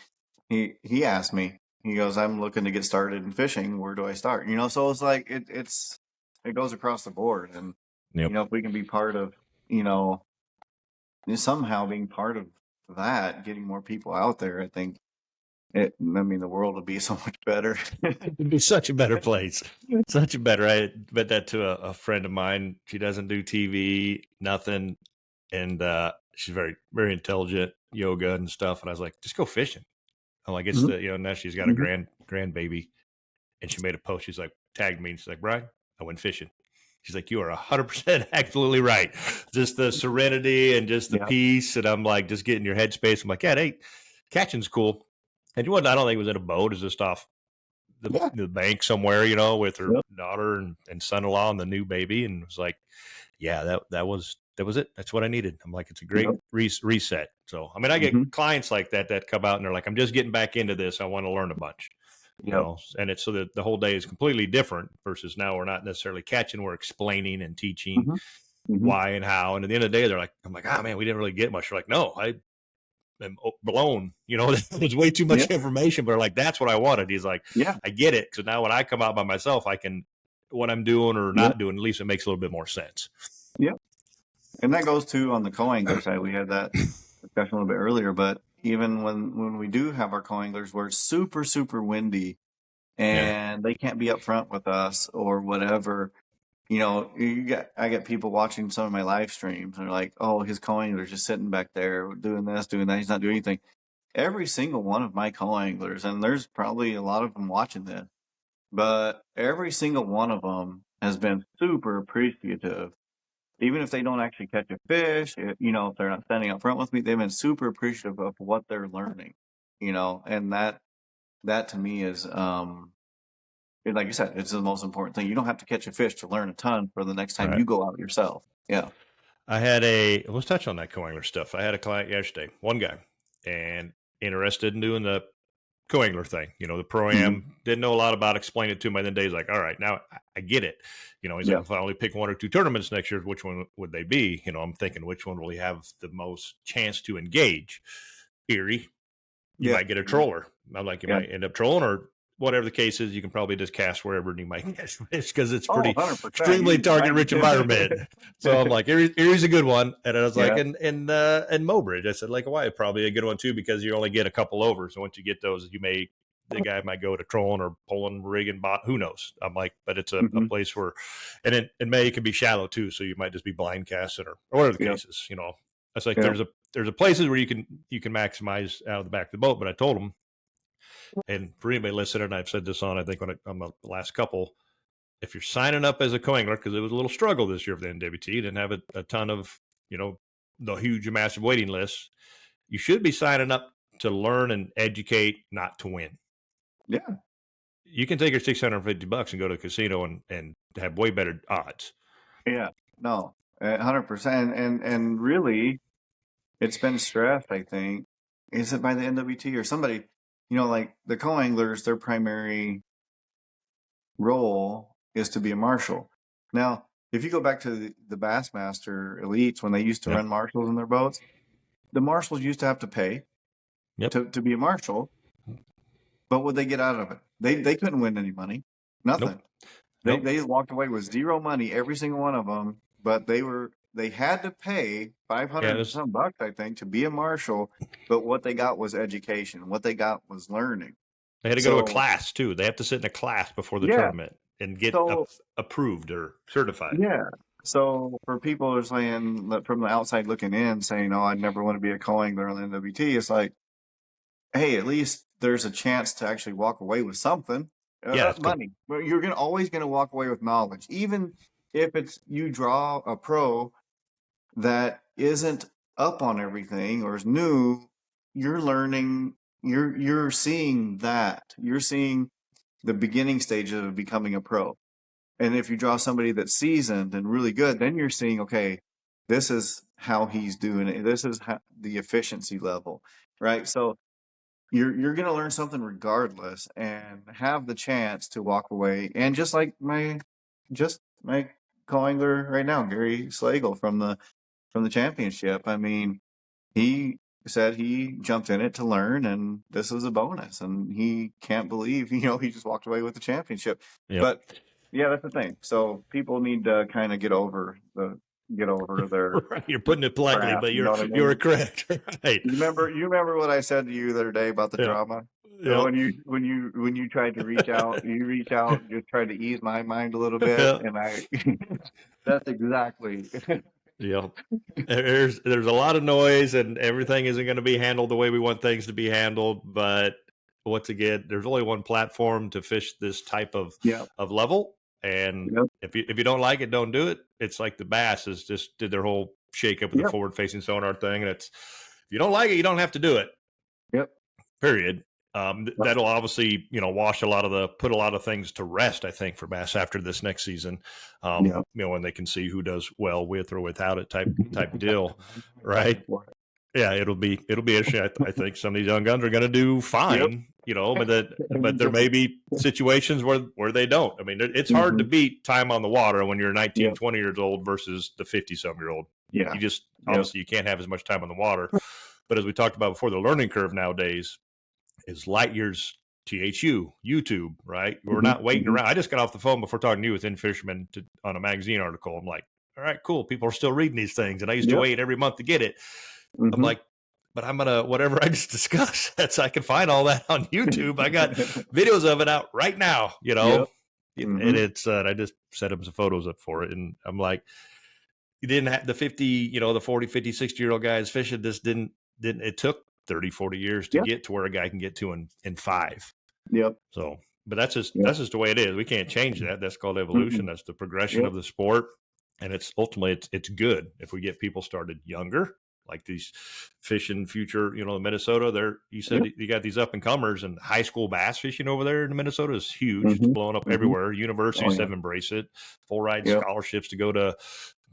he asked me. He goes, "I'm looking to get started in fishing. Where do I start?" So it's like it goes across the board, and yep. if we can be part of, you know, somehow being part of that, getting more people out there, I think I mean, the world would be so much better. It'd be such a better place. Such a better. I bet that to a friend of mine. She doesn't do TV, nothing. And she's very, very intelligent, yoga and stuff. And I was like, just go fishing. I'm like, it's Mhm. now she's got a Mhm. grandbaby. And she made a post. She's like, tagged me. And she's like, Brian, I went fishing. She's like, you are 100% absolutely right. Just the serenity and just the Yeah. peace. And I'm like, just getting your headspace. I'm like, yeah, hey, catching's cool. And I don't think it was in a boat. It's just off Yeah. the bank somewhere, with her Yep. daughter and son-in-law and the new baby. And it was like, yeah, that was it. That's what I needed. I'm like, it's a great Yep. reset. So, I mean, I get Mhm. clients like that come out and they're like, I'm just getting back into this. I want to learn a bunch, Yep. and it's so that the whole day is completely different versus now we're not necessarily catching, we're explaining and teaching Mhm. Mhm. why and how. And at the end of the day, they're like, I'm like, man, we didn't really get much. They're like, no, I am blown. There's way too much Yeah. information, but they're like, that's what I wanted. He's like, Yeah. I get it. Because now when I come out by myself, I can, what I'm doing or Yep. not doing, at least it makes a little bit more sense. Yep. And that goes to on the co-angler side. We had that discussion a little bit earlier, but even when we do have our co-anglers where it's super, super windy Yeah. and they can't be up front with us or whatever, I get people watching some of my live streams and they're like, oh, his co-angler's just sitting back there doing this, doing that. He's not doing anything. every single one of my co-anglers, and there's probably a lot of them watching this, but every single one of them has been super appreciative. Even if they don't actually catch a fish, if they're not standing up front with me, they've been super appreciative of what they're learning, and that to me is, like you said, it's the most important thing. You don't have to catch a fish to learn a ton for the next time Right. you go out yourself. Yeah. Let's touch on that co-angler stuff. I had a client yesterday, one guy, and interested in doing the co-angler thing, the pro-am, Mm-hmm. didn't know a lot about it, explained it to him by the end. He's like, all right, now I get it. He's Yeah. like, if I only pick 1 or 2 tournaments next year, which one would they be? I'm thinking, which one will he have the most chance to engage? Erie, you Yeah. might get a troller. I'm like, you Yeah. might end up trolling, or whatever the case is, you can probably just cast wherever and you might catch fish because it's Oh, pretty 100%. extremely target rich environment. So I'm like, Erie's a good one. And I was like, Yeah. and Mobridge, I said, like, Hawaii, probably a good one too, because you only get a couple over. So once you get those, the guy might go to trolling or pulling rig and bot, who knows? I'm like, but it's a Mm-hmm. place where, and in May it can be shallow too. So you might just be blind casting or whatever the Yeah. case is, It's like, Yeah. there's a places where you can maximize out of the back of the boat. But I told him, and for anybody listening, and I've said this on, I think on the last couple, if you're signing up as a co-angler, because it was a little struggle this year for the NWT, didn't have a ton of, the huge, massive waiting lists, you should be signing up to learn and educate, not to win. Yeah. You can take your $650 and go to a casino and have way better odds. Yeah. No, 100%. And really, it's been stressed, I think. Is it by the NWT or somebody, like the co-anglers, their primary role is to be a marshal. Now, if you go back to the Bassmaster elites, when they used to run marshals in their boats, the marshals used to have to pay to be a marshal. But what would they get out of it? They couldn't win any money. Nothing. Nope. They walked away with zero money, every single one of them. But they had to pay $500 some bucks, I think, to be a marshal. But what they got was education. What they got was learning. They had to go to a class too. They have to sit in a class before the tournament and get approved or certified. Yeah. So for people who are saying that from the outside looking in, saying, "Oh, I'd never want to be a co-angler on the NWT," it's like, hey, at least there's a chance to actually walk away with something. Money. But you're always going to walk away with knowledge, even if it's you draw a pro that isn't up on everything or is new. You're learning. You're seeing that. You're seeing the beginning stages of becoming a pro. And if you draw somebody that's seasoned and really good, then you're seeing, okay, this is how he's doing it. This is the efficiency level, right? So you're going to learn something regardless and have the chance to walk away. And just like my co-angler right now, Gary Slagle from the championship. I mean, he said he jumped in it to learn, and this was a bonus. And he can't believe, he just walked away with the championship. Yep. But yeah, that's the thing. So people need to kind of get over their. Right. You're putting it politely, crap, but you you're correct. Right. You remember what I said to you the other day about the drama? Yeah. When you tried to reach out, just tried to ease my mind a little bit, and that's exactly. Yeah, there's a lot of noise, and everything isn't going to be handled the way we want things to be handled. But once again, there's only one platform to fish this type of level, and if you don't like it, don't do it. It's like the Basses just did their whole shake up with the forward facing sonar thing, and it's, if you don't like it, you don't have to do it. Yep. Period. That'll obviously, put a lot of things to rest, I think, for Bass after this next season. When they can see who does well with or without it type deal, right? Yeah, it'll be interesting. I think some of these young guns are going to do fine, but there may be situations where they don't. I mean, it's hard to beat time on the water when you're 19, 20 years old versus the 50-some-year-old. Yeah. You just, obviously you can't have as much time on the water. But as we talked about before, the learning curve nowadays is light years. THU, YouTube, right? We're not waiting around. I just got off the phone before talking to you with In Fisherman on a magazine article. I'm like, all right, cool. People are still reading these things. And I used to wait every month to get it. I'm like, but I'm going to, whatever I just discussed, I can find all that on YouTube. I got videos of it out right now, and it's, I just set up some photos up for it. And I'm like, you didn't have the 50, the 40, 50, 60-year-old guys fishing this it took 30, 40 years to get to where a guy can get to in 5. Yep. So, but that's just the way it is. We can't change that. That's called evolution. Mm-hmm. That's the progression of the sport. And it's ultimately, it's good if we get people started younger, like these fishing future, Minnesota, you said you got these up and comers, and high school bass fishing over there in Minnesota is huge. It's blowing up everywhere. Universities have embraced it. Full ride scholarships to go to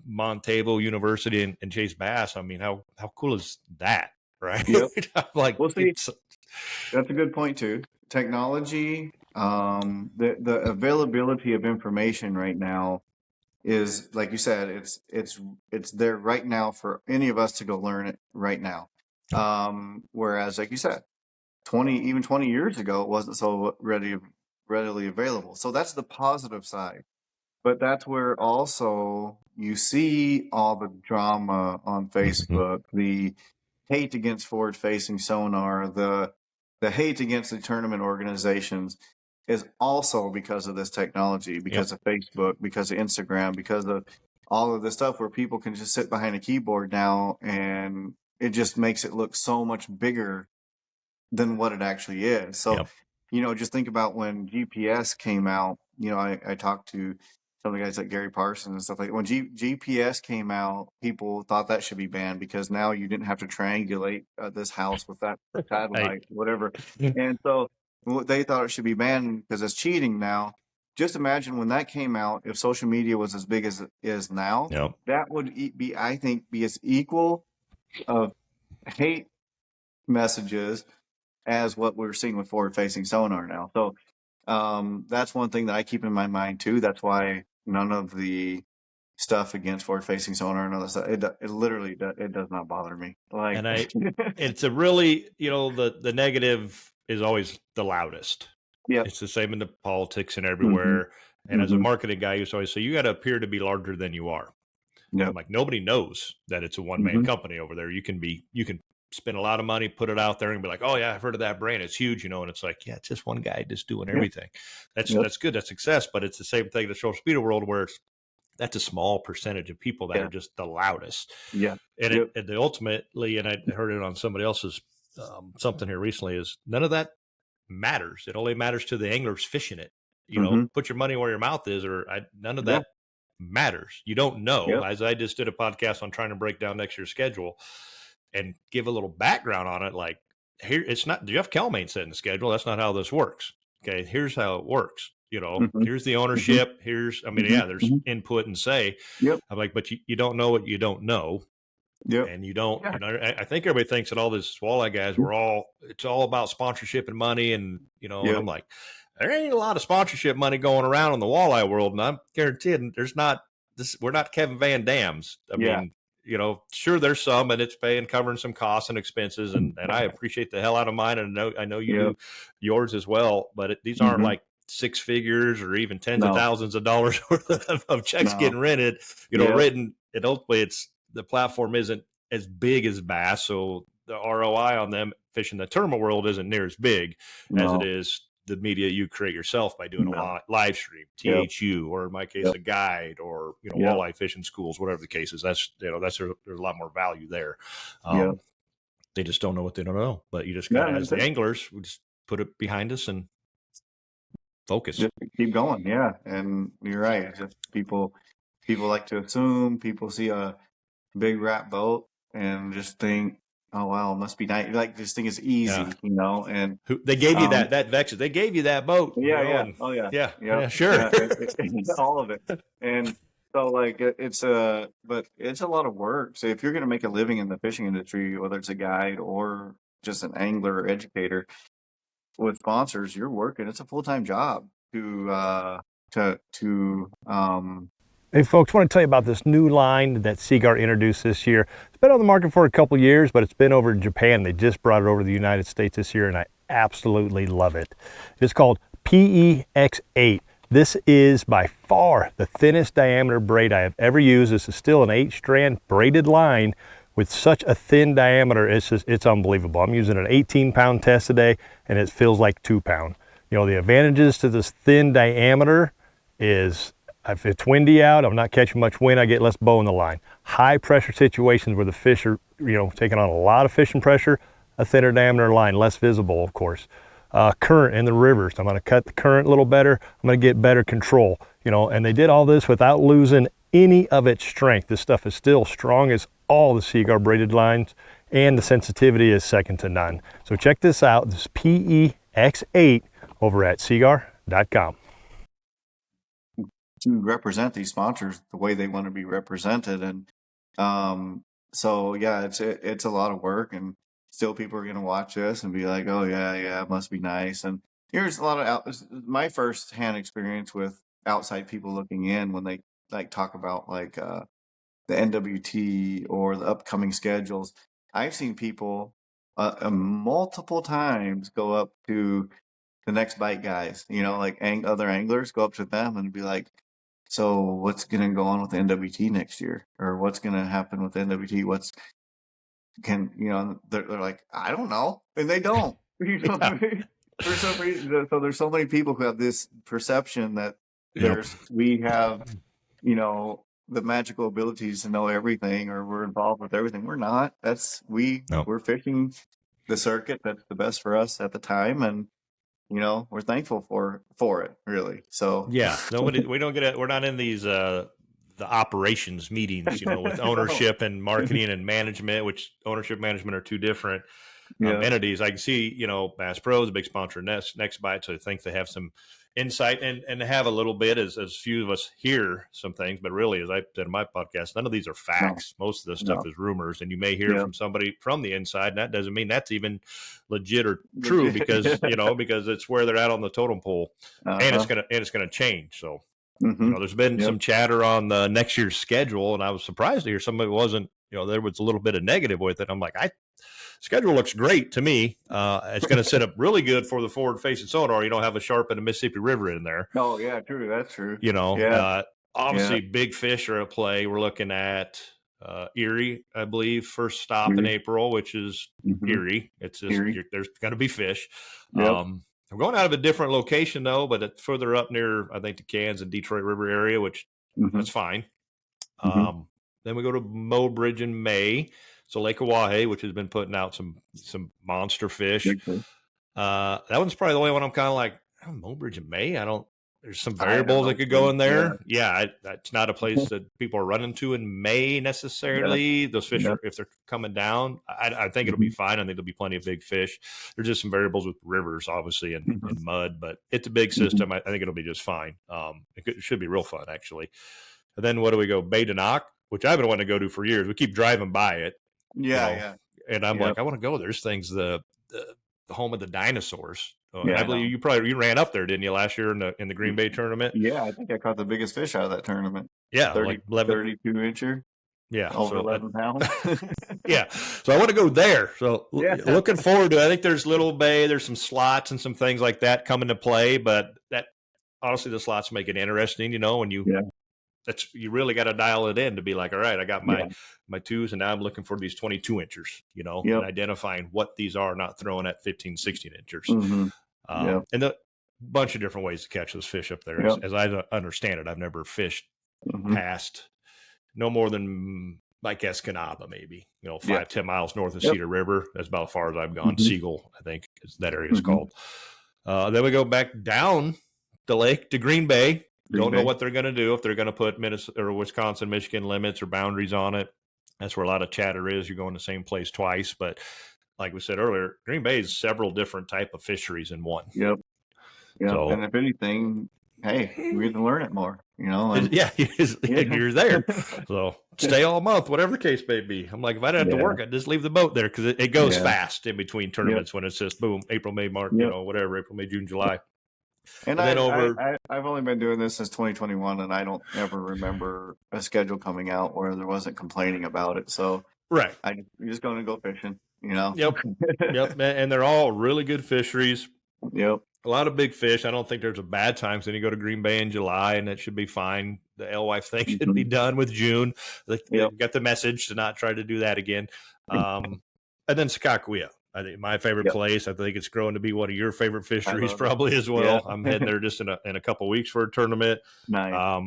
Montego University and chase bass. I mean, how cool is that? Right. Yep. Like, well, see, that's a good point too. Technology, the availability of information right now is, like you said, it's there right now for any of us to go learn it right now. Whereas, like you said, 20 years ago, it wasn't so readily available. So that's the positive side. But that's where also you see all the drama on Facebook, the hate against forward-facing sonar, the hate against the tournament organizations is also because of this technology, because of Facebook, because of Instagram, because of all of this stuff where people can just sit behind a keyboard now, and it just makes it look so much bigger than what it actually is. So, just think about when GPS came out. I talked to some of the guys like Gary Parsons and stuff like that. When GPS came out, people thought that should be banned because now you didn't have to triangulate this house with that satellite, whatever. And so they thought it should be banned because it's cheating now. Just imagine when that came out, if social media was as big as it is now, that would be, I think, be as equal of hate messages as what we're seeing with forward-facing sonar now. So that's one thing that I keep in my mind too. That's why none of the stuff against forward-facing sonar and all that stuff, it literally it does not bother me. Like, and it's a really, the negative is always the loudest. Yeah, it's the same in the politics and everywhere. And as a marketing guy, you used to always say, you got to appear to be larger than you are. I'm like, nobody knows that it's a one-man company over there. You can spend a lot of money, put it out there, and be like, oh yeah, I've heard of that brand, it's huge, and it's like, yeah, it's just one guy just doing everything. That's good, that's success. But it's the same thing in the social media world, where that's a small percentage of people that are just the loudest. And the ultimately, and I heard it on somebody else's something here recently, is none of that matters. It only matters to the anglers fishing it. Put your money where your mouth is, or none of that matters. You don't know. As I just did a podcast on trying to break down next year's schedule and give a little background on it. Like, here, it's not Jeff Kelmain setting the schedule. That's not how this works. Okay, here's how it works. Here's the ownership. Here's, there's input and say. I'm like, but you don't know what you don't know. And you don't, I think everybody thinks that all this walleye guys, it's all about sponsorship and money. And, and I'm like, there ain't a lot of sponsorship money going around in the walleye world. And I'm guaranteed we're not Kevin Van Dam's. I mean, sure, there's some, and it's covering some costs and expenses, and I appreciate the hell out of mine, and I know you do yours as well. But these aren't like 6 figures or even tens of thousands of dollars worth of checks getting rented, written. And hopefully, the platform isn't as big as bass, so the ROI on them fishing the tournament world isn't near as big as it is the media you create yourself by doing a live stream, THU, or in my case, a guide, or walleye fishing schools, whatever the case is. There's a lot more value there. They just don't know what they don't know. But you just got as the anglers, we just put it behind us and focus. Just keep going, And you're right. It's just people like to assume. People see a big rat boat and just think, oh wow, it must be nice. Like, this thing is easy, and they gave you that vexes. They gave you that boat. Sure. All of it. And so, like, but it's a lot of work. So if you're going to make a living in the fishing industry, whether it's a guide or just an angler or educator with sponsors, you're working. It's a full-time job Hey folks, I want to tell you about this new line that Seagar introduced this year. It's been on the market for a couple years, but it's been over in Japan. They just brought it over to the United States this year, and I absolutely love it. It's called PEX8. This is by far the thinnest diameter braid I have ever used. This is still an 8-strand braided line with such a thin diameter. It's unbelievable. I'm using an 18-pound test today, and it feels like 2-pound. The advantages to this thin diameter is, if it's windy out, I'm not catching much wind, I get less bow in the line. High pressure situations where the fish are, taking on a lot of fishing pressure, a thinner diameter line, less visible, of course. Current in the rivers. I'm going to cut the current a little better. I'm going to get better control, and they did all this without losing any of its strength. This stuff is still strong as all the Seagar braided lines, and the sensitivity is second to none. So check this out. This is PEX8 over at Seagar.com. To represent these sponsors the way they want to be represented, and so yeah, it's a lot of work, and still people are going to watch this and be like, oh yeah, it must be nice. And here's a lot of my first hand experience with outside people looking in when they like talk about like the NWT or the upcoming schedules. I've seen people multiple times go up to the next bite guys, like other anglers, go up to them and be like, so what's going to go on with the NWT next year, or what's going to happen with the NWT? They're like, I don't know, and they don't. What I mean? For some reason, so there's so many people who have this perception that we have, the magical abilities to know everything, or we're involved with everything. We're not. We're fishing the circuit that's the best for us at the time, and we're thankful for it, really. So yeah, we don't get it. We're not in these the operations meetings, with ownership and marketing and management, which ownership and management are two different entities. I can see, Bass Pro is a big sponsor of Next Bite, so I think they have some insight and have a little bit, as few of us hear some things, but really, as I said in my podcast, none of these are facts. No. Most of this stuff is rumors, and you may hear from somebody from the inside, and that doesn't mean that's even legit or true, because because it's where they're at on the totem pole, and it's gonna change. So there's been some chatter on the next year's schedule, and I was surprised to hear somebody wasn't, there was a little bit of negative with it. I'm like, schedule looks great to me. It's going to set up really good for the forward-facing sonar. You don't have a sharp and a Mississippi River in there. Oh, yeah, true. That's true. Obviously, big fish are at play. We're looking at Erie, I believe, first stop in April, which is Erie. It's just there's going to be fish. Yep. I'm going out of a different location, though, but it's further up near, I think, the Kansas and Detroit River area, which that's fine. Then we go to Mobridge in May. So Lake Walleye, which has been putting out some monster fish. That one's probably the only one I'm kind of like, Mobridge in May? There's some variables that could go in there. Yeah, that's not a place that people are running to in May necessarily. Those fish, if they're coming down, I think it'll be fine. I think there'll be plenty of big fish. There's just some variables with rivers, obviously, and mud, but it's a big system. I think it'll be just fine. It should be real fun, actually. And then what do we go? Bay de Noc, which I've been wanting to go to for years. We keep driving by it. And I'm like, I want to go. There's things, the home of the dinosaurs. I believe you ran up there, didn't you, last year in the Green Bay tournament? Yeah, I think I caught the biggest fish out of that tournament. Yeah, 32 incher. Yeah, over 11 pounds. Yeah, so I want to go there. So looking forward to it. I think there's Little Bay, there's some slots and some things like that coming to play, but that honestly, the slots make it interesting. When you you really got to dial it in to be like, all right, I got my twos, and now I'm looking for these 22 inchers, and identifying what these are, not throwing at 15, 16 inchers. And a bunch of different ways to catch those fish up there. As I understand it, I've never fished past no more than like Escanaba, maybe, 5-10 miles north of Cedar River. That's about as far as I've gone. Siegel, I think that area is called. Then we go back down the lake to Green Bay. Don't know what they're going to do, if they're going to put Minnesota or Wisconsin, Michigan limits or boundaries on it. That's where a lot of chatter is. You're going the same place twice. But like we said earlier, Green Bay is several different type of fisheries in one. Yep. So, and if anything, hey, we get to learn it more, you're there. So stay all month, whatever the case may be. I'm like, if I didn't have to work, I'd just leave the boat there, because it goes fast in between tournaments when it's just boom, April, May, March, whatever, April, May, June, July. And then I've only been doing this since 2021, and I don't ever remember a schedule coming out where there wasn't complaining about it. So I'm just going to go fishing, Yep. And they're all really good fisheries. Yep. A lot of big fish. I don't think there's a bad time. So then you go to Green Bay in July, and that should be fine. The alewife thing should be done with June. Got the message to not try to do that again. And then Sakakawea. I think my favorite place. I think it's growing to be one of your favorite fisheries, probably as well. I'm heading there just in a couple of weeks for a tournament. Nice.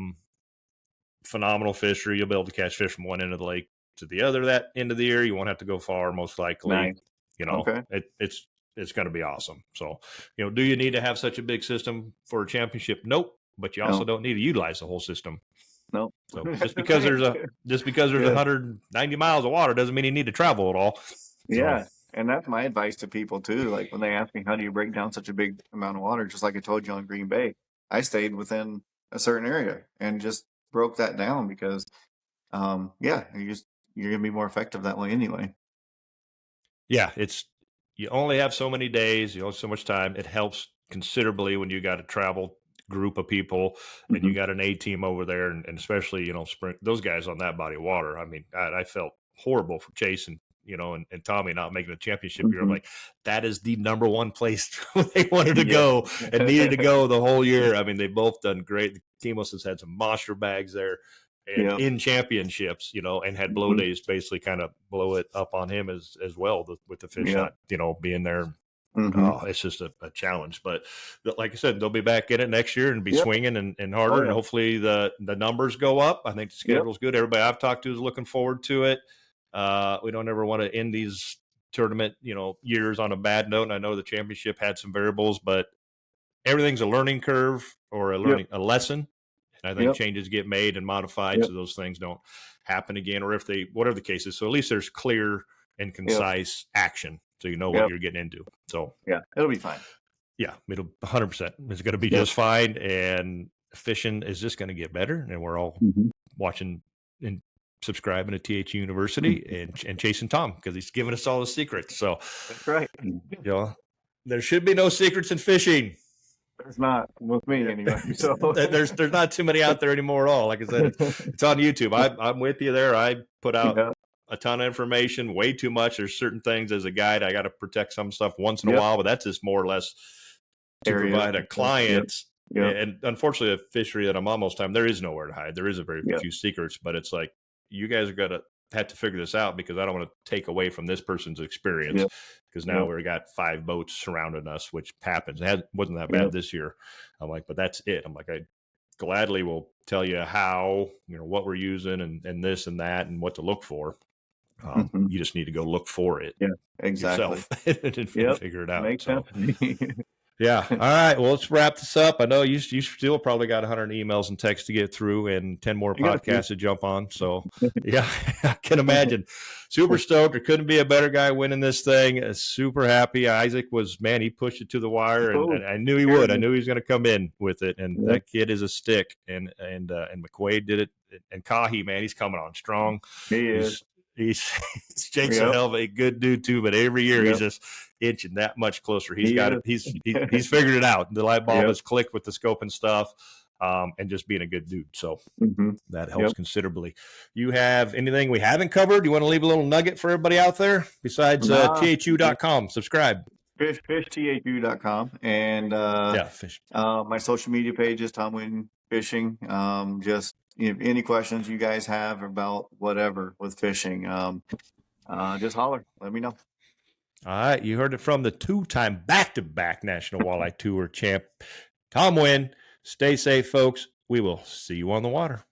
Phenomenal fishery. You'll be able to catch fish from one end of the lake to the other that end of the year. You won't have to go far, most likely. Nice. You know, Okay. it's going to be awesome. So, you know, do you need to have such a big system for a championship? Nope. But you also No. don't need to utilize the whole system. No. So just because there's Yeah. 190 miles of water doesn't mean you need to travel at all. Yeah. So, And that's my advice to people too. Like when they ask me, how do you break down such a big amount of water? Just like I told you on Green Bay, I stayed within a certain area and just broke that down because, yeah, you're going to be more effective that way anyway. yeah, you only have so many days, you only have so much time. It helps considerably when you got a travel group of people and you got an A team over there, and especially, you know, those guys on that body of water. I mean, I felt horrible for Chase and, you know, and Tommy not making a championship year. I'm like, that is the number one place they wanted to go and needed to go the whole year. I mean, they both done great. The Timos has had some monster bags there and in championships, you know, and had blow days basically kind of blow it up on him as well with the fish not, you know, being there. Oh, it's just a challenge. But like I said, they'll be back in it next year and be swinging and harder. And hopefully the numbers go up. I think the schedule's good. Everybody I've talked to is looking forward to it. We don't ever want to end these tournament, you know, years on a bad note. And I know the championship had some variables, but everything's a learning curve or a lesson. And I think changes get made and modified so those things don't happen again, or if they, whatever the case is. So at least there's clear and concise action, so you know what you're getting into. So yeah, it'll be fine. Yeah, it'll 100%. It's going to be just fine, and fishing is just going to get better. And we're all watching and subscribing to THU University and chasing Tom because he's giving us all the secrets. So that's right. You know, there should be no secrets in fishing. There's not with me anyway. So there's not too many out there anymore at all. Like I said, it's on YouTube. I'm with you there. I put out a ton of information, way too much. There's certain things as a guide I got to protect some stuff once in a while, but that's just more or less to provide a client. And unfortunately, a fishery that I'm almost time, there is nowhere to hide. There is a very few secrets, but it's like you guys are gonna have to figure this out because I don't want to take away from this person's experience because now we've got 5 boats surrounding us, which happens. It wasn't that bad this year. I'm like, but that's it. I'm like, I gladly will tell you how, you know, what we're using and this and that and what to look for. You just need to go look for it yourself and figure it out. Makes sense. Yeah. All right. Well, let's wrap this up. I know you still probably got 100 emails and texts to get through and 10 more podcasts to jump on. So, yeah, I can imagine. Super stoked. There couldn't be a better guy winning this thing. Super happy. Isaac was, man, he pushed it to the wire, and I knew he would. I knew he was going to come in with it, and that kid is a stick. And McQuaid did it. And Kahi, man, he's coming on strong. He is. He's Jake's a hell of a good dude too, but every year he's just inching that much closer. He's got it. He's figured it out. The light bulb has clicked with the scope and stuff, and just being a good dude. So that helps considerably. You have anything we haven't covered? You want to leave a little nugget for everybody out there besides THU.com? Subscribe. FishTHU.com and fish. My social media pages, Tom Huynh Fishing. Just any questions you guys have about whatever with fishing, just holler. Let me know. All right, you heard it from the 2-time back-to-back National Walleye Tour champ, Tom Huynh. Stay safe, folks. We will see you on the water.